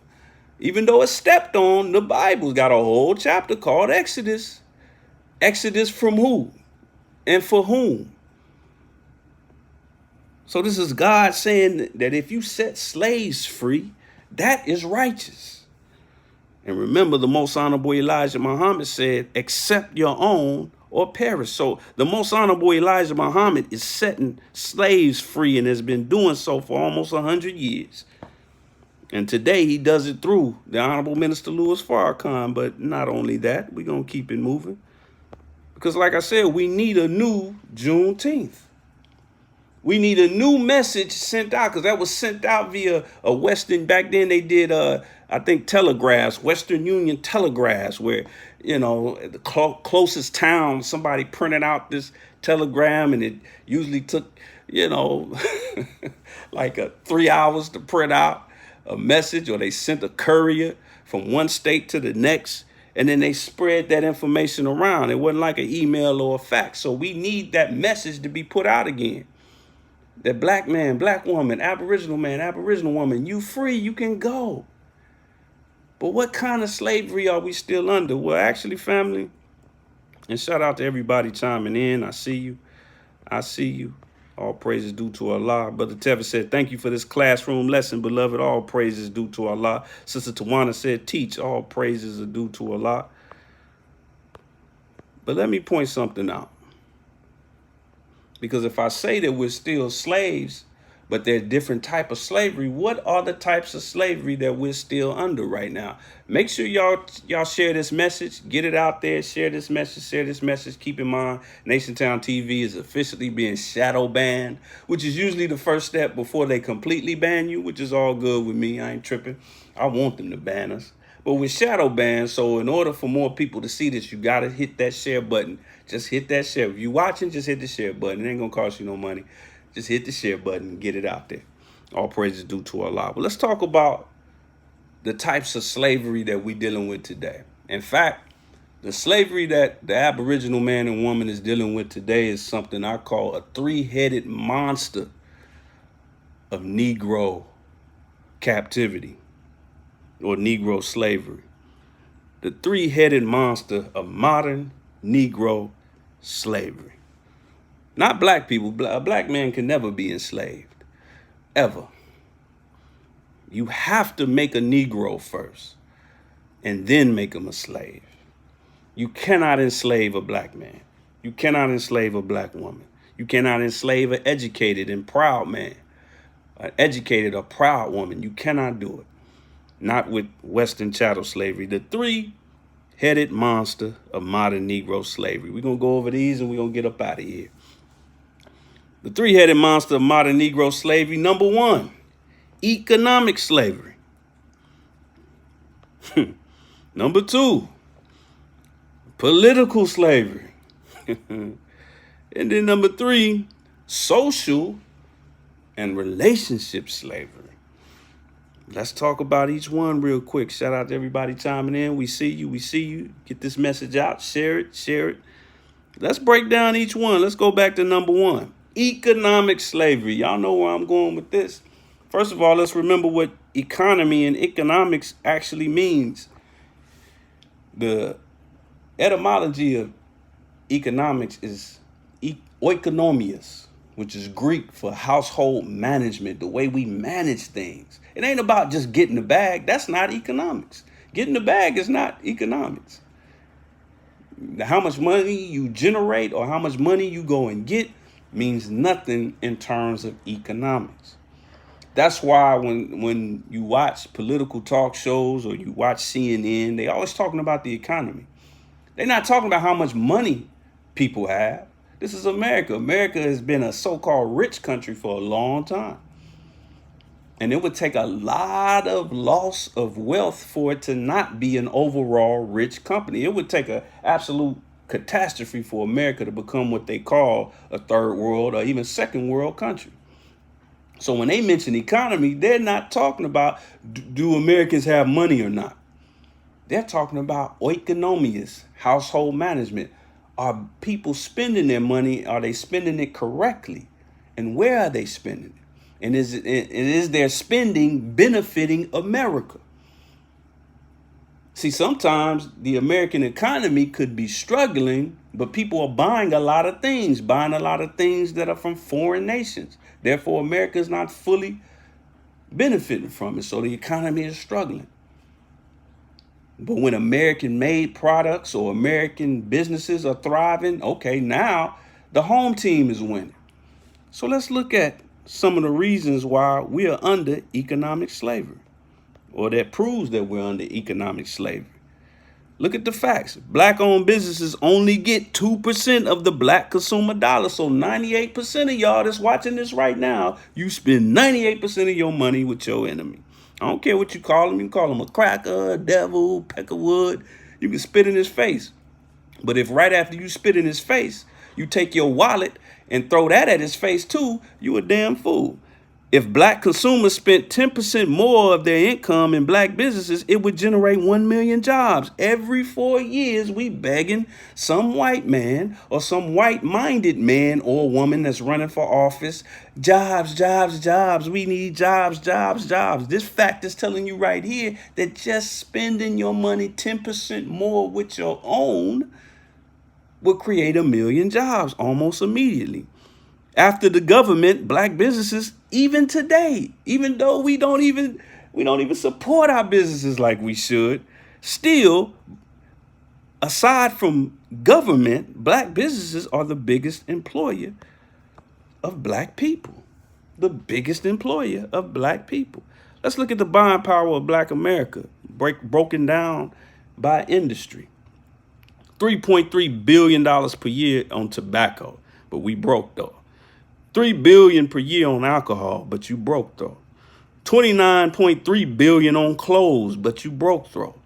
even though it's stepped on, the Bible's got a whole chapter called Exodus. Exodus from who and for whom? So this is God saying that if you set slaves free, that is righteous. And remember, the most honorable Elijah Muhammad said, accept your own or perish. So the most honorable Elijah Muhammad is setting slaves free and has been doing so for almost 100 years. And today he does it through the Honorable Minister Louis Farrakhan. But not only that, we're going to keep it moving. Because like I said, we need a new Juneteenth. We need a new message sent out, because that was sent out via a Western. Back then they did, I think, telegraphs, Western Union telegraphs, where, you know, the closest town, somebody printed out this telegram, and it usually took, you know, like 3 hours to print out a message, or they sent a courier from one state to the next, and then they spread that information around. It wasn't like an email or a fax. So we need that message to be put out again. That black man, black woman, Aboriginal man, Aboriginal woman, you free, you can go. But what kind of slavery are we still under? Well, actually, family, and shout out to everybody chiming in. I see you. All praises due to Allah. Brother Tevin said, thank you for this classroom lesson, beloved. All praises due to Allah. Sister Tawana said, teach. All praises are due to Allah. But let me point something out. Because if I say that we're still slaves, but there's different type of slavery, what are the types of slavery that we're still under right now? Make sure y'all share this message, get it out there, share this message. Keep in mind, Nationtown TV is officially being shadow banned, which is usually the first step before they completely ban you, which is all good with me. I ain't tripping. I want them to ban us. But we're shadow banned, so in order for more people to see this, you got to hit that share button. Just hit that share. If you're watching, just hit the share button. It ain't going to cost you no money. Just hit the share button and get it out there. All praises due to Allah. But let's talk about the types of slavery that we're dealing with today. In fact, the slavery that the Aboriginal man and woman is dealing with today is something I call a three-headed monster of Negro captivity or Negro slavery. The three-headed monster of modern Negro slavery. Not black people. A black man can never be enslaved, ever. You have to make a Negro first and then make him a slave. You cannot enslave a black man. You cannot enslave a black woman. You cannot enslave an educated and proud man, an educated or proud woman. You cannot do it. Not with Western chattel slavery. The three-headed monster of modern Negro slavery. We're going to go over these and we're going to get up out of here. The three-headed monster of modern Negro slavery. Number one, economic slavery. Number two, political slavery. And then number three, social and relationship slavery. Let's talk about each one real quick. Shout out to everybody chiming in. We see you. We see you. Get this message out. Share it. Share it. Let's break down each one. Let's go back to number one. Economic slavery. Y'all know where I'm going with this. First of all, let's remember what economy and economics actually means. The etymology of economics is oikonomias, which is Greek for household management, the way we manage things. It ain't about just getting the bag. That's not economics. Getting the bag is not economics. How much money you generate or how much money you go and get means nothing in terms of economics. That's why when you watch political talk shows or you watch CNN, they always talking about the economy. They're not talking about how much money people have. This is America. America has been a so-called rich country for a long time. And it would take a lot of loss of wealth for it to not be an overall rich company. It would take an absolute catastrophe for America to become what they call a third world or even second world country. So when they mention economy, they're not talking about do Americans have money or not. They're talking about oikonomias, household management. Are people spending their money? Are they spending it correctly? And where are they spending it? And is their spending benefiting America? See, sometimes the American economy could be struggling, but people are buying a lot of things that are from foreign nations. Therefore, America is not fully benefiting from it. So the economy is struggling. But when American-made products or American businesses are thriving, okay, now the home team is winning. So let's look at some of the reasons why we are under economic slavery, or that proves that we're under economic slavery. Look at the facts. Black-owned businesses only get 2% of the black consumer dollar. So 98% of y'all that's watching this right now, you spend 98% of your money with your enemy. I don't care what you call him. You can call him a cracker, a devil, peckerwood. You can spit in his face. But if right after you spit in his face, you take your wallet and throw that at his face too, you a damn fool. If black consumers spent 10% more of their income in black businesses, it would generate 1 million jobs. Every 4 years, we begging some white man or some white-minded man or woman that's running for office, jobs, jobs, jobs. We need jobs, jobs, jobs. This fact is telling you right here that just spending your money 10% more with your own will create 1 million jobs almost immediately. After the government, black businesses, even today, even though we don't even support our businesses like we should, still, aside from government, black businesses are the biggest employer of black people. The biggest employer of black people. Let's look at the buying power of black America, broken down by industry. $3.3 billion per year on tobacco, but we broke though. $3 billion per year on alcohol, but you broke though. $29.3 billion on clothes, but you broke though.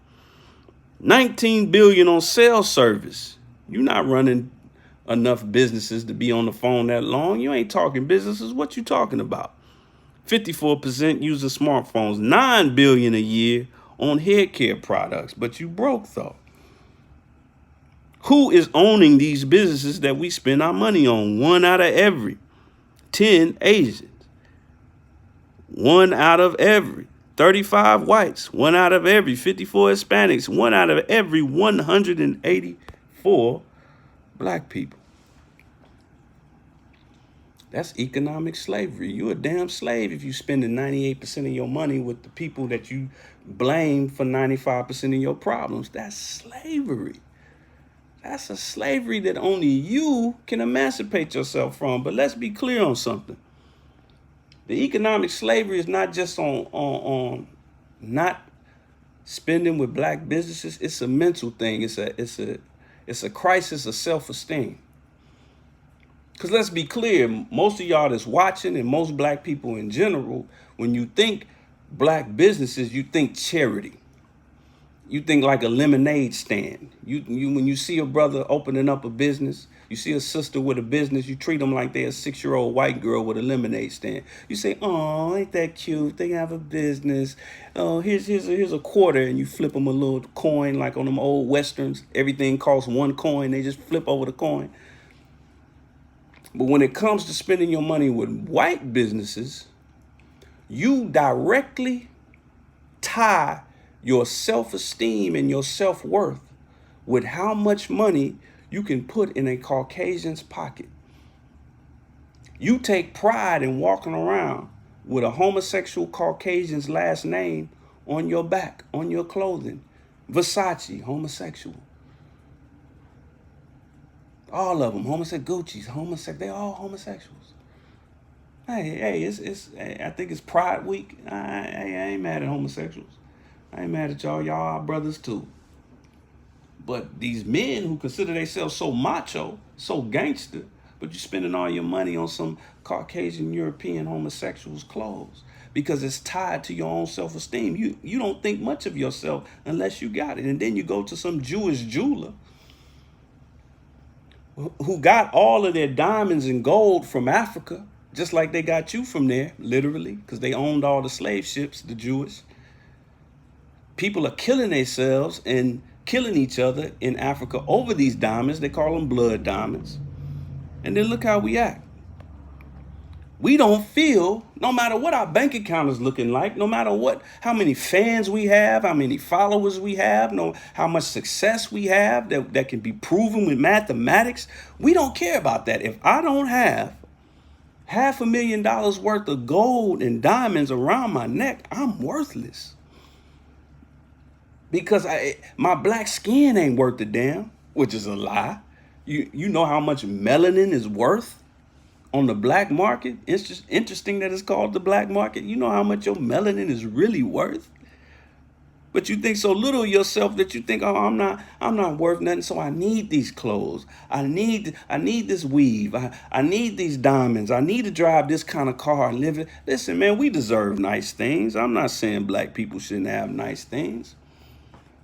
$19 billion on cell service. You're not running enough businesses to be on the phone that long. You ain't talking businesses. What you talking about? 54% using smartphones. $9 billion a year on hair care products, but you broke though. Who is owning these businesses that we spend our money on? 1 out of every 10 Asians, 1 out of every 35 whites, 1 out of every 54 Hispanics, 1 out of every 184 black people. That's economic slavery. You're a damn slave if you spending 98% of your money with the people that you blame for 95% of your problems. That's slavery. That's a slavery that only you can emancipate yourself from. But let's be clear on something. The economic slavery is not just on not spending with black businesses. It's a mental thing. It's a crisis of self-esteem. Because let's be clear, most of y'all that's watching and most black people in general, when you think black businesses, you think charity. You think like a lemonade stand. You when you see a brother opening up a business, you see a sister with a business, you treat them like they're a 6-year-old white girl with a lemonade stand. You say, "Oh, ain't that cute? They have a business. Oh, here's a quarter," and you flip them a little coin like on them old westerns. Everything costs 1 coin. They just flip over the coin. But when it comes to spending your money with white businesses, you directly tie your self-esteem and your self-worth with how much money you can put in a Caucasian's pocket. You take pride in walking around with a homosexual Caucasian's last name on your back, on your clothing. Versace, homosexual. All of them, homosexual. Gucci's, homosexual. They all homosexuals. Hey, I think it's Pride Week. I ain't mad at homosexuals. I ain't mad at y'all. Y'all our brothers too. But these men who consider themselves so macho, so gangster, but you're spending all your money on some Caucasian European homosexuals' clothes because it's tied to your own self-esteem. You don't think much of yourself unless you got it. And then you go to some Jewish jeweler who got all of their diamonds and gold from Africa, just like they got you from there, literally, because they owned all the slave ships, the Jewish. People are killing themselves and killing each other in Africa over these diamonds. They call them blood diamonds. And then look how we act. We don't feel, no matter what our bank account is looking like, no matter how many fans we have, how many followers we have, how much success we have that can be proven with mathematics, we don't care about that. If I don't have $500,000 worth of gold and diamonds around my neck, I'm worthless. Because my black skin ain't worth a damn, which is a lie. You know how much melanin is worth on the black market? It's just interesting that it's called the black market. You know how much your melanin is really worth? But you think so little of yourself that you think, oh, I'm not worth nothing, so I need these clothes. I need this weave. I need these diamonds. I need to drive this kind of car and live it. Listen, man, we deserve nice things. I'm not saying black people shouldn't have nice things.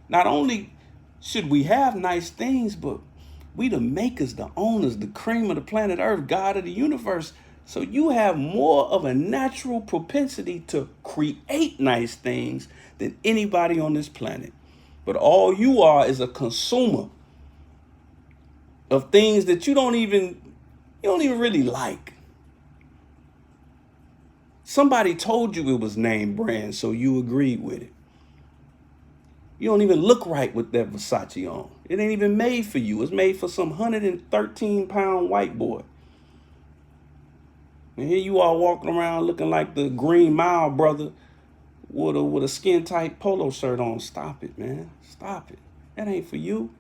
Not only should we have nice things, but we the makers, the owners, the cream of the planet Earth, God of the universe. So you have more of a natural propensity to create nice things than anybody on this planet. But all you are is a consumer of things that you don't even really like. Somebody told you it was name brand, so you agreed with it. You don't even look right with that Versace on. It ain't even made for you. It's made for some 113-pound white boy. And here you are walking around looking like the Green Mile brother with a skin-tight polo shirt on. Stop it, man. Stop it. That ain't for you.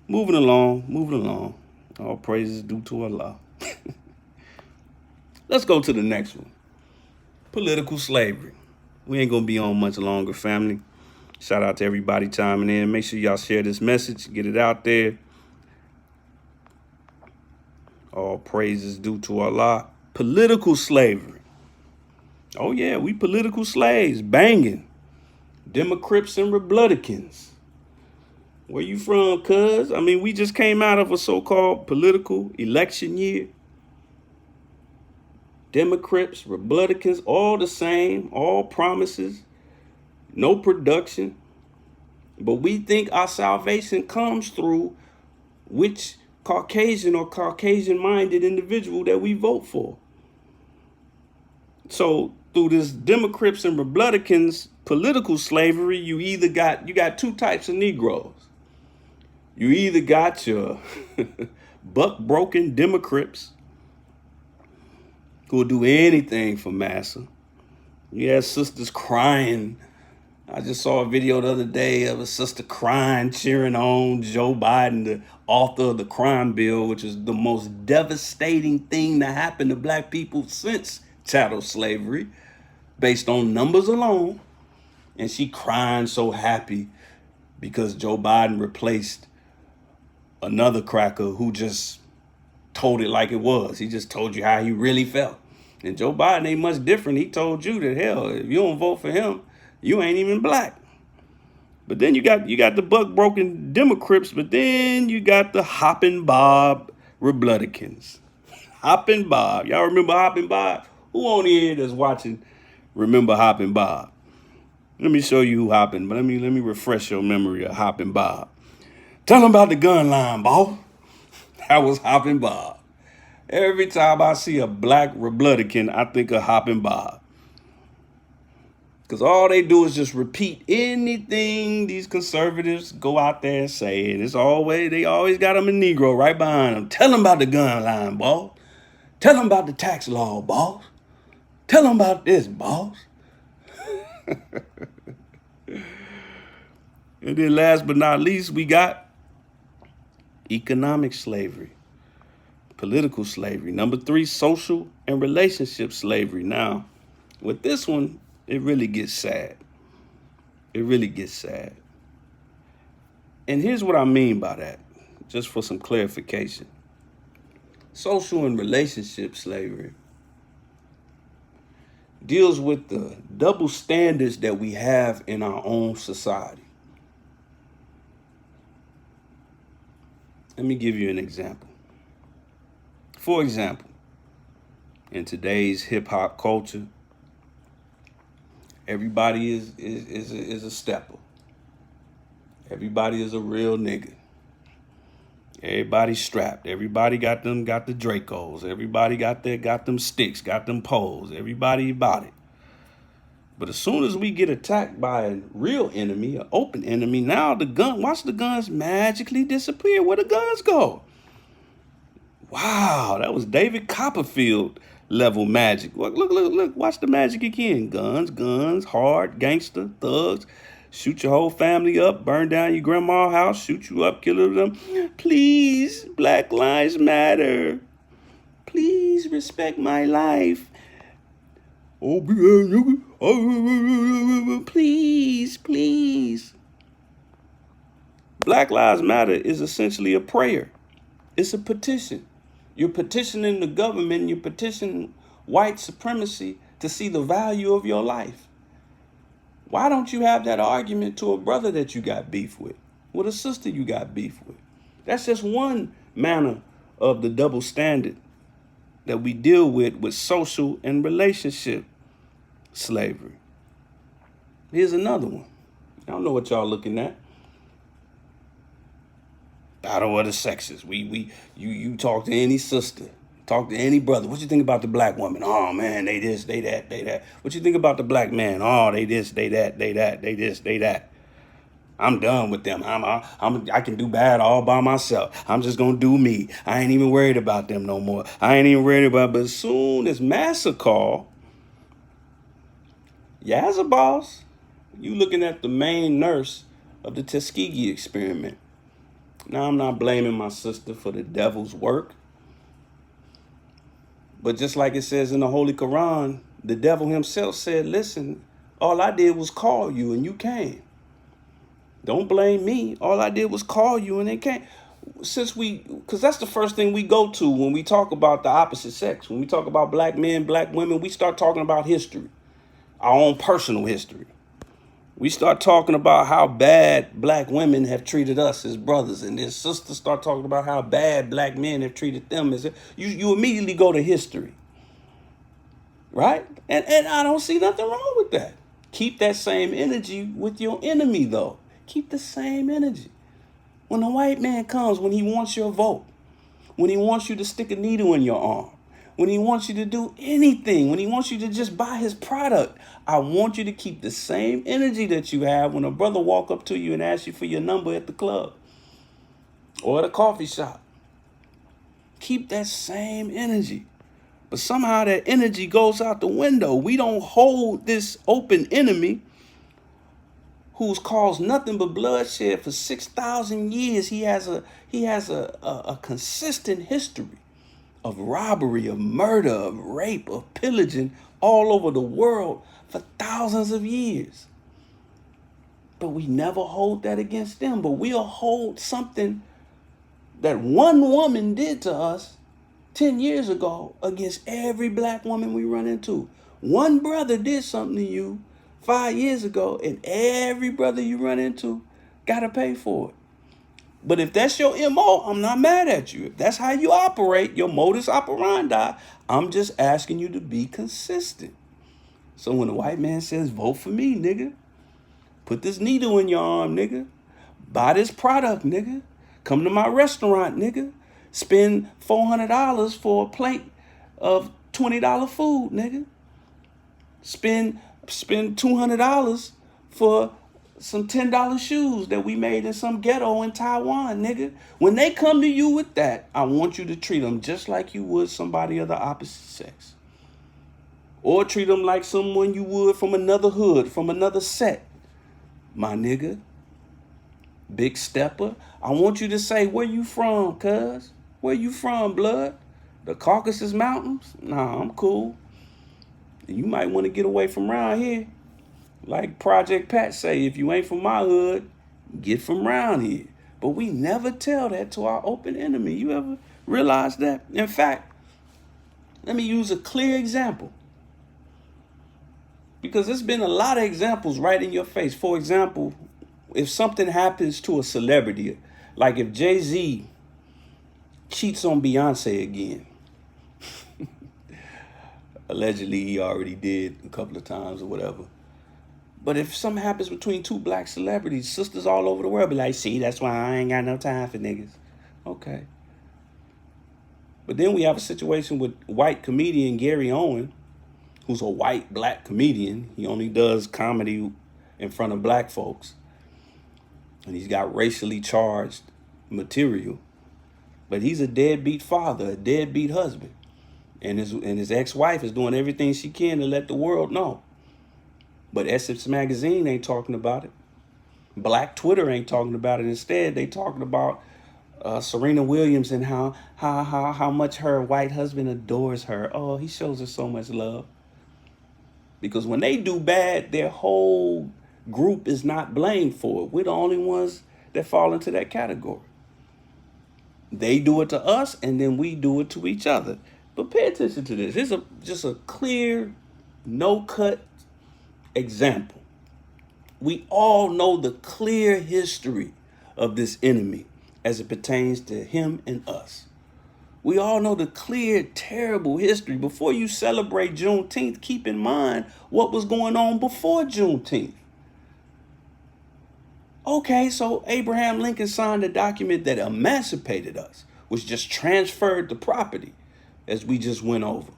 Moving along. All praises due to Allah. Let's go to the next one. Political slavery. We ain't going to be on much longer, family. Shout out to everybody chiming in. Make sure y'all share this message. Get it out there. All praises due to Allah. Political slavery. Oh, yeah, we political slaves. Banging. Democrats and Republicans. Where you from, cuz? I mean, we just came out of a so-called political election year. Democrats, Republicans, all the same. All promises. No production. But we think our salvation comes through which Caucasian or Caucasian-minded individual that we vote for. So through this Democrats and Republicans political slavery, you got 2 types of Negroes. You either got your buck broken Democrats who will do anything for massa. You have sisters crying. I just saw a video the other day of a sister crying, cheering on Joe Biden, the author of the crime bill, which is the most devastating thing to happen to black people since chattel slavery, based on numbers alone. And she crying so happy because Joe Biden replaced another cracker who just told it like it was. He just told you how he really felt. And Joe Biden ain't much different. He told you that, hell, if you don't vote for him, you ain't even black. But then you got the buck broken Democrats, but then you got the Hoppin' Bob Republicans. Hoppin' Bob. Y'all remember Hoppin' Bob? Who on here that's watching remember Hoppin' Bob? Let me show you who Hoppin', but let me refresh your memory of Hoppin' Bob. Tell them about the gun line, boss. That was Hoppin' Bob. Every time I see a black Republican, I think of Hoppin' Bob. Because all they do is just repeat anything these conservatives go out there and say. And they always got them a Negro right behind them. Tell them about the gun line, boss. Tell them about the tax law, boss. Tell them about this, boss. And then last but not least, we got economic slavery, political slavery. Number 3, social and relationship slavery. Now, with this one, it really gets sad. It really gets sad. And here's what I mean by that, just for some clarification. Social and relationship slavery deals with the double standards that we have in our own society. Let me give you an example. For example, in today's hip hop culture, everybody is a stepper. Everybody is a real nigga. Everybody strapped. Everybody got the Dracos. Everybody got them sticks, got them poles. Everybody about it. But as soon as we get attacked by a real enemy, an open enemy, now watch the guns magically disappear. Where the guns go? Wow, that was David Copperfield level magic. Look, watch the magic again. Guns, hard, gangster, thugs. Shoot your whole family up, burn down your grandma's house, shoot you up, kill them. Please, Black Lives Matter. Please respect my life. Oh, please. Black Lives Matter is essentially a prayer. It's a petition. You're petitioning the government, you're petitioning white supremacy to see the value of your life. Why don't you have that argument to a brother that you got beef with a sister you got beef with? That's just one manner of the double standard that we deal with social and relationship slavery. Here's another one. I don't know what y'all looking at. Battle of the sexes. You talk to any sister, talk to any brother. What you think about the black woman? Oh man, they this, they that, they that. What you think about the black man? Oh, they this, they that, they that, they this, they that. I'm done with them. I can do bad all by myself. I'm just gonna do me. I ain't even worried about them no more. I ain't even worried about. But as soon as massa call, as a boss, you looking at the main nurse of the Tuskegee experiment. Now, I'm not blaming my sister for the devil's work. But just like it says in the Holy Quran, the devil himself said, listen, all I did was call you and you came. Don't blame me. All I did was call you and they came. Because that's the first thing we go to when we talk about the opposite sex. When we talk about black men, black women, we start talking about history, our own personal history. We start talking about how bad black women have treated us as brothers, and their sisters start talking about how bad black men have treated them. You immediately go to history, right? And I don't see nothing wrong with that. Keep that same energy with your enemy, though. Keep the same energy. When a white man comes, when he wants your vote, when he wants you to stick a needle in your arm, when he wants you to do anything, when he wants you to just buy his product, I want you to keep the same energy that you have when a brother walk up to you and ask you for your number at the club. or at a coffee shop. Keep that same energy. But somehow that energy goes out the window. We don't hold this open enemy who's caused nothing but bloodshed for 6,000 years. He has a consistent history of robbery, of murder, of rape, of pillaging all over the world for thousands of years. But we never hold that against them. But we'll hold something that one woman did to us 10 years ago against every black woman we run into. One brother did something to you 5 years ago, and every brother you run into got to pay for it. But if that's your MO, I'm not mad at you. If that's how you operate, your modus operandi, I'm just asking you to be consistent. So when the white man says, vote for me, nigga, put this needle in your arm, nigga, buy this product, nigga, come to my restaurant, nigga, spend $400 for a plate of $20 food, nigga, spend $200 for some $10 shoes that we made in some ghetto in Taiwan, nigga. When they come to you with that, I want you to treat them just like you would somebody of the opposite sex. Or treat them like someone you would from another hood, from another set. My nigga, big stepper, I want you to say, where you from, cuz? Where you from, blood? The Caucasus Mountains? Nah, I'm cool. You might want to get away from around here. Like Project Pat say, if you ain't from my hood, get from around here. But we never tell that to our open enemy. You ever realize that? In fact, let me use a clear example. Because there's been a lot of examples right in your face. For example, if something happens to a celebrity, like if Jay-Z cheats on Beyonce again, allegedly he already did a couple of times or whatever. But if something happens between two black celebrities, sisters all over the world be like, see, that's why I ain't got no time for niggas. Okay. But then we have a situation with white comedian Gary Owen, who's a white black comedian. He only does comedy in front of black folks. And he's got racially charged material. But he's a deadbeat father, a deadbeat husband. And his ex-wife is doing everything she can to let the world know. But Essence Magazine ain't talking about it. Black Twitter ain't talking about it. Instead, they talking about Serena Williams and how much her white husband adores her. Oh, he shows her so much love. Because when they do bad, their whole group is not blamed for it. We're the only ones that fall into that category. They do it to us, and then we do it to each other. But pay attention to this. It's just a clear, no-cut example. We all know the clear history of this enemy as it pertains to him and us. We all know the clear, terrible history. Before you celebrate Juneteenth, keep in mind what was going on before Juneteenth. Okay, so Abraham Lincoln signed a document that emancipated us, which just transferred the property, as we just went over.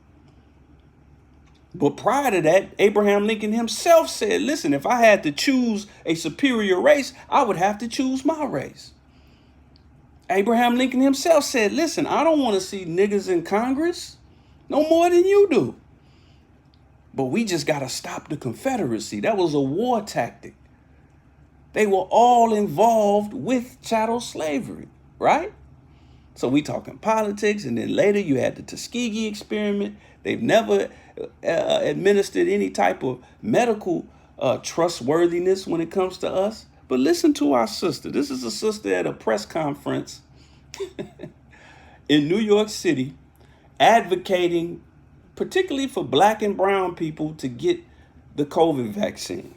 But prior to that, Abraham Lincoln himself said, listen, if I had to choose a superior race, I would have to choose my race. Abraham Lincoln himself said, listen, I don't want to see niggas in Congress no more than you do. But we just got to stop the Confederacy. That was a war tactic. They were all involved with chattel slavery, right? So we talking politics, and then later you had the Tuskegee experiment. They've never administered any type of medical trustworthiness when it comes to us. But listen to our sister. This is a sister at a press conference in New York City advocating particularly for black and brown people to get the COVID vaccine.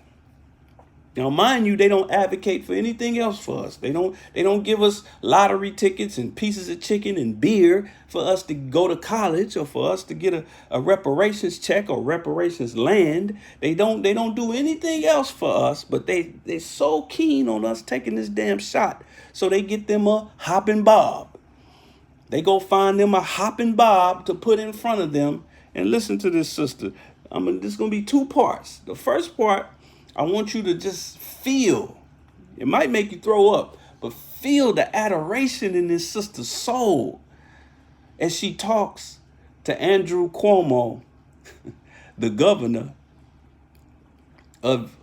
Now, mind you, they don't advocate for anything else for us. They don't give us lottery tickets and pieces of chicken and beer for us to go to college or for us to get a reparations check or reparations land. They don't do anything else for us, but they're so keen on us taking this damn shot. So they get them a hopping bob. They go find them a hopping bob to put in front of them. And listen to this, sister. This is going to be two parts. The first part, I want you to just feel. It might make you throw up, but feel the adoration in this sister's soul as she talks to Andrew Cuomo, the governor of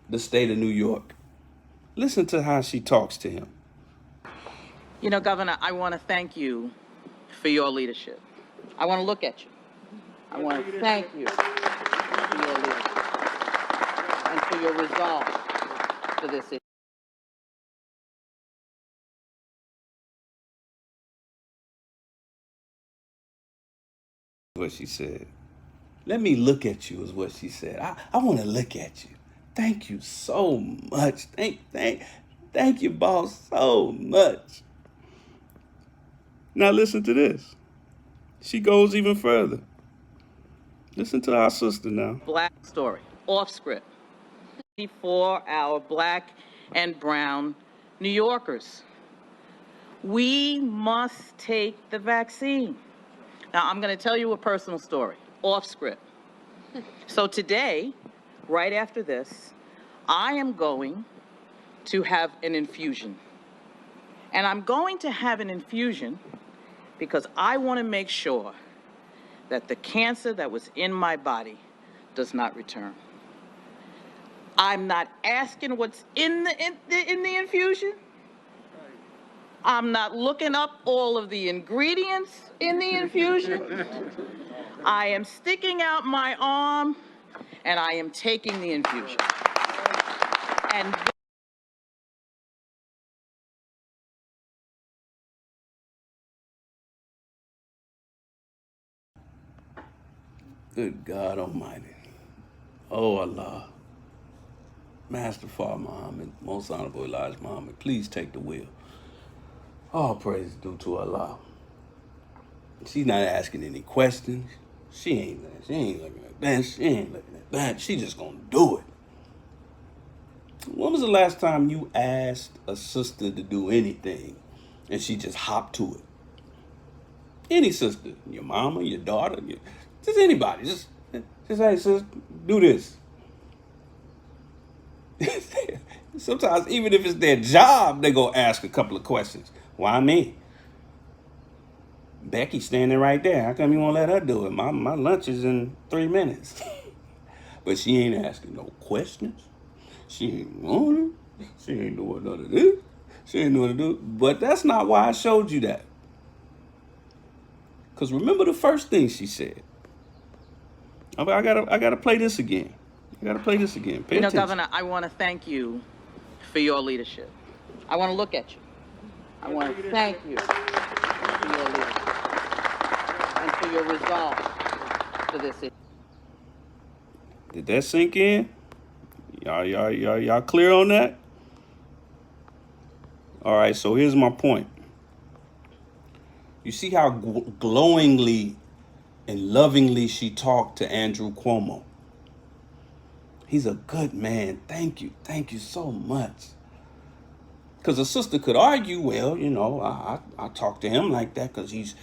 the state of New York. Listen to how she talks to him. You know, Governor, I want to thank you for your leadership. I want to look at you. I want to thank you for your leadership and for your resolve for this issue. What she said. Let me look at you is what she said. I want to look at you. Thank you so much. Thank you, boss, so much. Now listen to this. She goes even further. Listen to our sister now. Black story, off script. For our black and brown New Yorkers. We must take the vaccine. Now, I'm going to tell you a personal story, off script. So today, right after this, I am going to have an infusion. And I'm going to have an infusion because I want to make sure that the cancer that was in my body does not return. I'm not asking what's in the infusion. I'm not looking up all of the ingredients in the infusion. I am sticking out my arm and I am taking the infusion. And Good God Almighty. Oh Allah. Master Father Muhammad, Most Honorable Elijah Muhammad, please take the wheel. All praise is due to Allah. She's not asking any questions. She ain't looking at that. She ain't looking at that. She just gonna do it. When was the last time you asked a sister to do anything and she just hopped to it? Any sister, your mama, your daughter, just anybody. Just hey, sis, do this. Sometimes, even if it's their job, they go ask a couple of questions. Why me? Becky standing right there. How come you won't let her do it? My lunch is in 3 minutes. But she ain't asking no questions. She ain't want it. She ain't doing none of this. She ain't doing to do. But that's not why I showed you that. Because remember the first thing she said. I gotta play this again. Pay attention. Governor, I want to thank you for your leadership. I want to look at you. I want to thank you for your leadership and for your resolve for this issue. Did that sink in? Y'all clear on that? All right, so here's my point. You see how glowingly and lovingly she talked to Andrew Cuomo. He's a good man. Thank you so much. Because a sister could argue, well, I talk to him like that because he's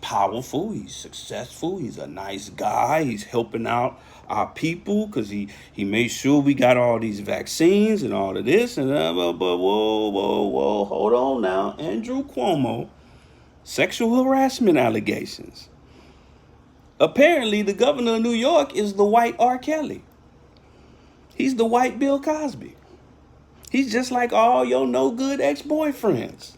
powerful, he's successful, he's a nice guy, he's helping out our people because he made sure we got all these vaccines and all of this and but whoa, hold on now, Andrew Cuomo, sexual harassment allegations. Apparently, the governor of New York is the white R. Kelly. He's the white Bill Cosby. He's just like all your no-good ex-boyfriends.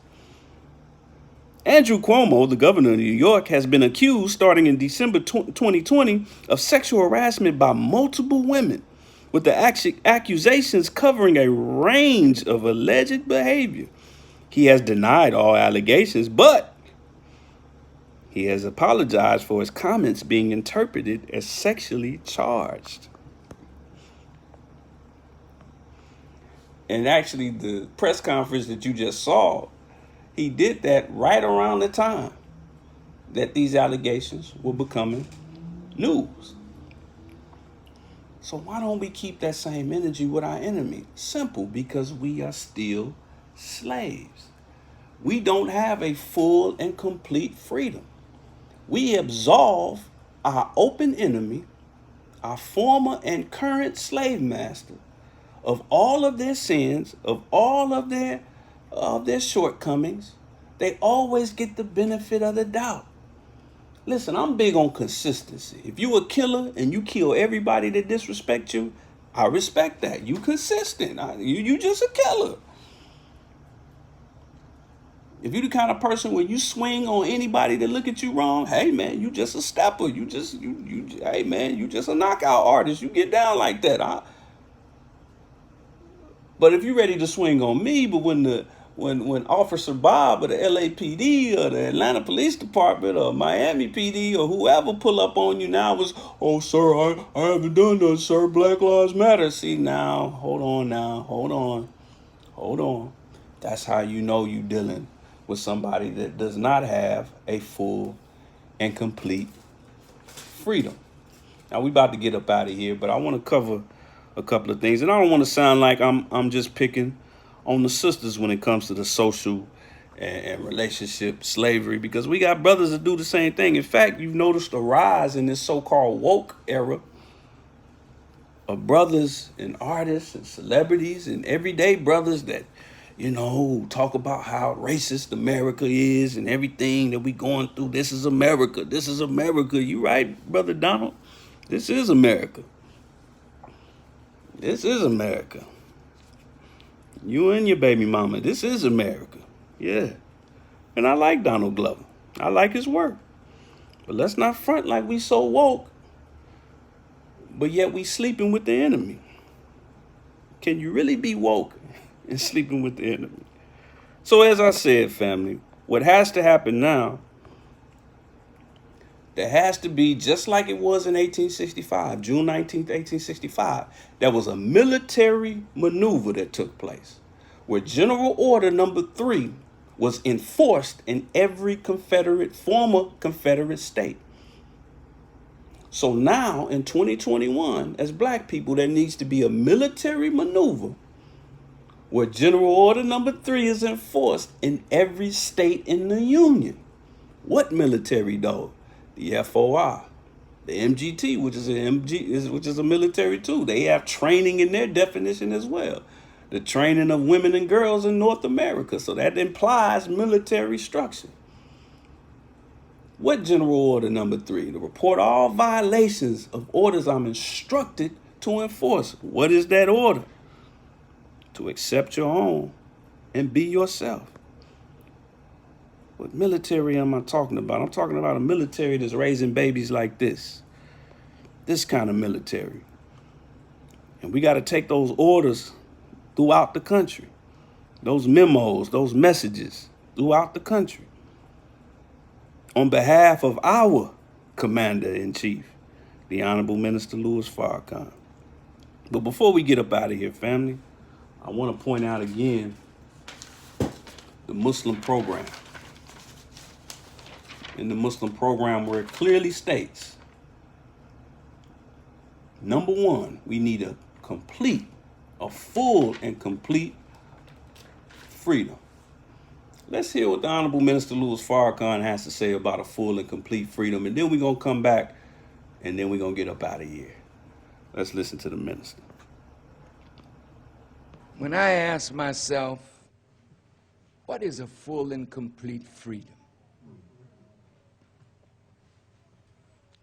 Andrew Cuomo, the governor of New York, has been accused starting in December 2020 of sexual harassment by multiple women, with the accusations covering a range of alleged behavior. He has denied all allegations, but he has apologized for his comments being interpreted as sexually charged. And actually, the press conference that you just saw, he did that right around the time that these allegations were becoming news. So why don't we keep that same energy with our enemy? Simple, because we are still slaves. We don't have a full and complete freedom. We absolve our open enemy, our former and current slave master, of all of their sins, of all of their of their shortcomings, they always get the benefit of the doubt. Listen, I'm big on consistency. If you a killer and you kill everybody that disrespect you, I respect that. You consistent. You just a killer. If you the kind of person where you swing on anybody that look at you wrong, hey man, you just a stepper. Hey man, you just a knockout artist. You get down like that. But if you ready to swing on me, but when Officer Bob of the LAPD or the Atlanta Police Department or Miami PD or whoever pull up on you now was, oh sir, I haven't done that, sir. Black Lives Matter. See now, hold on. That's how you know you dealing with somebody that does not have a full and complete freedom. Now we about to get up out of here, but I want to cover a couple of things, and I don't want to sound like I'm just picking on the sisters when it comes to the social and relationship slavery, because we got brothers that do the same thing. In fact, you've noticed a rise in this so-called woke era of brothers and artists and celebrities and everyday brothers that, talk about how racist America is and everything that we going through. This is America. This is America. You right, Brother Donald? This is America. This is America. You and your baby mama. This is America. Yeah. And I like Donald Glover. I like his work. But let's not front like we so woke, but yet we sleeping with the enemy. Can you really be woke and sleeping with the enemy? So as I said, family, what has to happen now, there has to be, just like it was in 1865, June 19th, 1865, there was a military maneuver that took place where General Order Number 3 was enforced in every former Confederate state. So now in 2021, as black people, there needs to be a military maneuver where General Order Number 3 is enforced in every state in the Union. What military though? The FOI, the MGT, which is a military too. They have training in their definition as well. The training of women and girls in North America. So that implies military structure. What General Order Number 3? To report all violations of orders I'm instructed to enforce. What is that order? To accept your own and be yourself. What military am I talking about? I'm talking about a military that's raising babies like this. This kind of military. And we got to take those orders throughout the country. Those memos, those messages throughout the country. On behalf of our Commander-in-Chief, the Honorable Minister Louis Farrakhan. But before we get up out of here, family, I want to point out again the Muslim program. In the Muslim program where it clearly states, number one, we need a full and complete freedom. Let's hear what the Honorable Minister Louis Farrakhan has to say about a full and complete freedom, and then we're going to come back, and then we're going to get up out of here. Let's listen to the minister. When I ask myself, what is a full and complete freedom?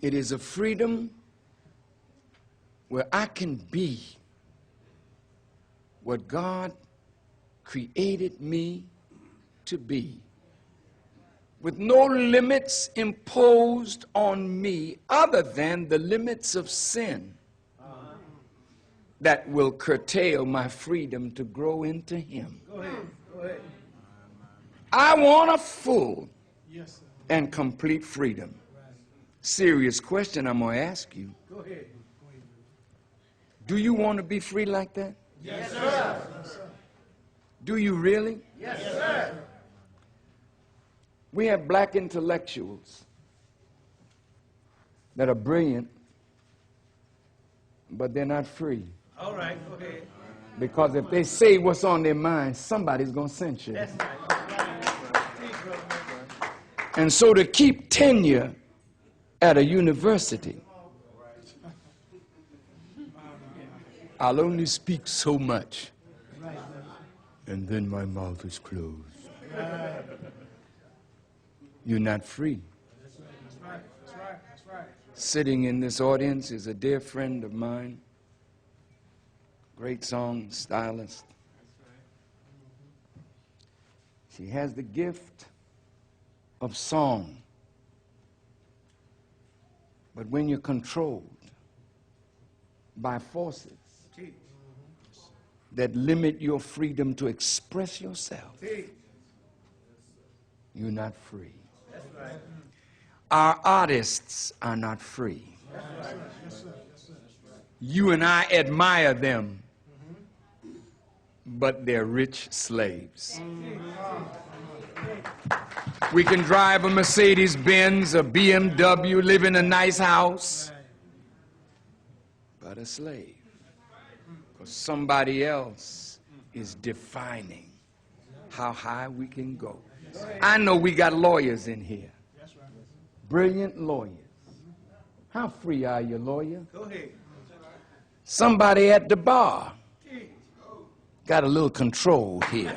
It is a freedom where I can be what God created me to be, with no limits imposed on me other than the limits of sin that will curtail my freedom to grow into Him. Go ahead. I want a full and complete freedom. Serious question I'm going to ask you. Go ahead. Do you want to be free like that? Yes, sir. Do you really? Yes, sir. We have black intellectuals that are brilliant, but they're not free. All right, go ahead. Because if they say what's on their mind, somebody's going to censure. That's right. And so to keep tenure at a university, I'll only speak so much. and then my mouth is closed. You're not free. That's right. That's right. That's right. Sitting in this audience is a dear friend of mine, great song stylist. She has the gift of song. But when you're controlled by forces that limit your freedom to express yourself, you're not free. Our artists are not free. You and I admire them, but they're rich slaves. We can drive a Mercedes-Benz, a BMW, live in a nice house, but a slave. Because somebody else is defining how high we can go. I know we got lawyers in here. Brilliant lawyers. How free are you, lawyer? Go ahead. Somebody at the bar got a little control here.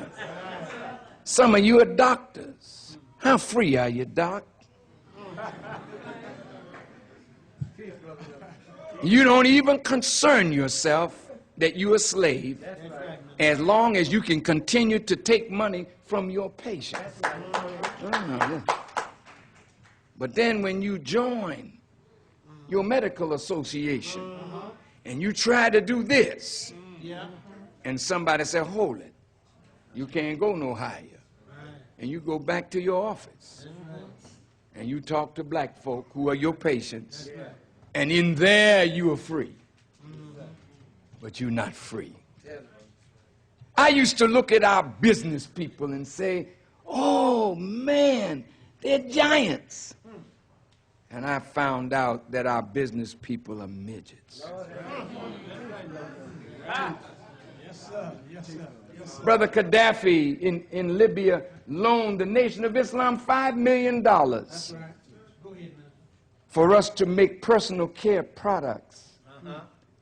Some of you are doctors. How free are you, doc? You don't even concern yourself that you're a slave as long as you can continue to take money from your patient. But then when you join your medical association and you try to do this, and somebody says, hold it, you can't go no higher. And you go back to your office and you talk to black folk who are your patients, and in there you are free, but you're not free. I used to look at our business people and say, oh man, they're giants. And I found out that our business people are midgets. Yes, sir. Yes, sir. Yes, sir. Brother Gaddafi in Libya loaned the Nation of Islam $5 million That's right. Go ahead, man. for us to make personal care products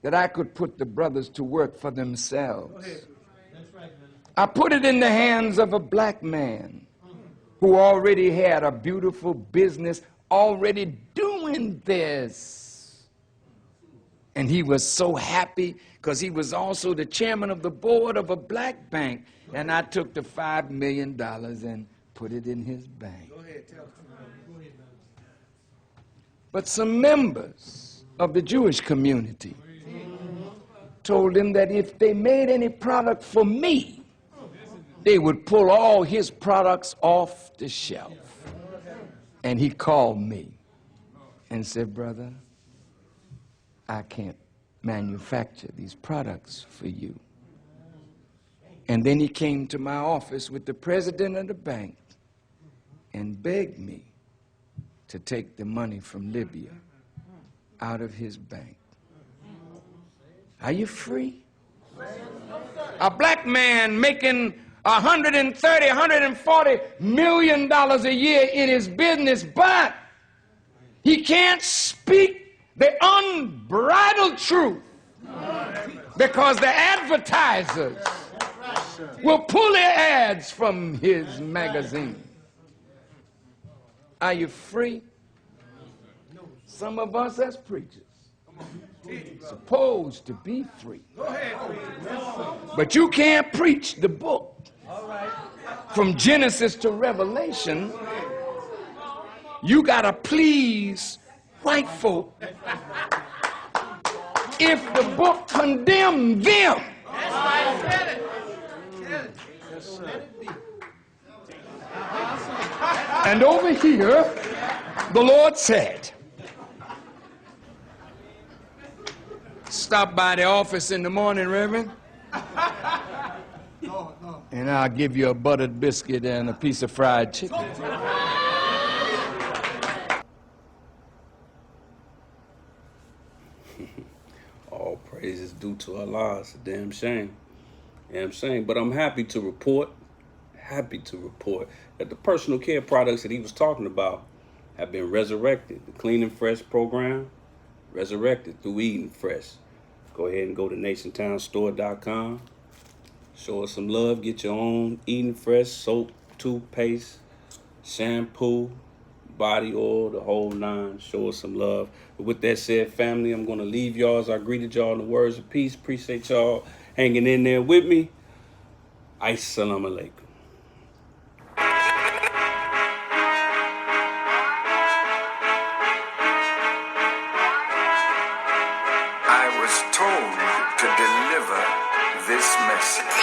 that I could put the brothers to work for themselves. Go ahead. That's right, man. I put it in the hands of a black man who already had a beautiful business, already doing this. And he was so happy because he was also the chairman of the board of a black bank. And I took the $5 million and put it in his bank. Go ahead. Tell us. Go ahead, man. But some members of the Jewish community told him that if they made any product for me, they would pull all his products off the shelf. And he called me and said, brother, I can't manufacture these products for you. And then he came to my office with the president of the bank and begged me to take the money from Libya out of his bank. Are you free? A black man making $130, $140 million a year in his business, but he can't speak the unbridled truth because the advertisers will pull their ads from his magazine. Are you free? Some of us as preachers supposed to be free. But you can't preach the book from Genesis to Revelation. You gotta please white folk if the book condemn them. And over here, the Lord said, stop by the office in the morning, Reverend, and I'll give you a buttered biscuit and a piece of fried chicken. All praises due to Allah. It's a damn shame. Damn shame. But I'm happy to report that the personal care products that he was talking about have been resurrected. The Clean and Fresh program, resurrected through Eating Fresh. Go ahead and go to nationtownstore.com Show us some love. Get your own Eating Fresh soap, toothpaste, shampoo, body oil, the whole nine. Show us some love. But with that said, family, I'm going to leave y'all as I greeted y'all in the words of peace. Appreciate y'all hanging in there with me. Assalamu alaikum. I was told to deliver this message.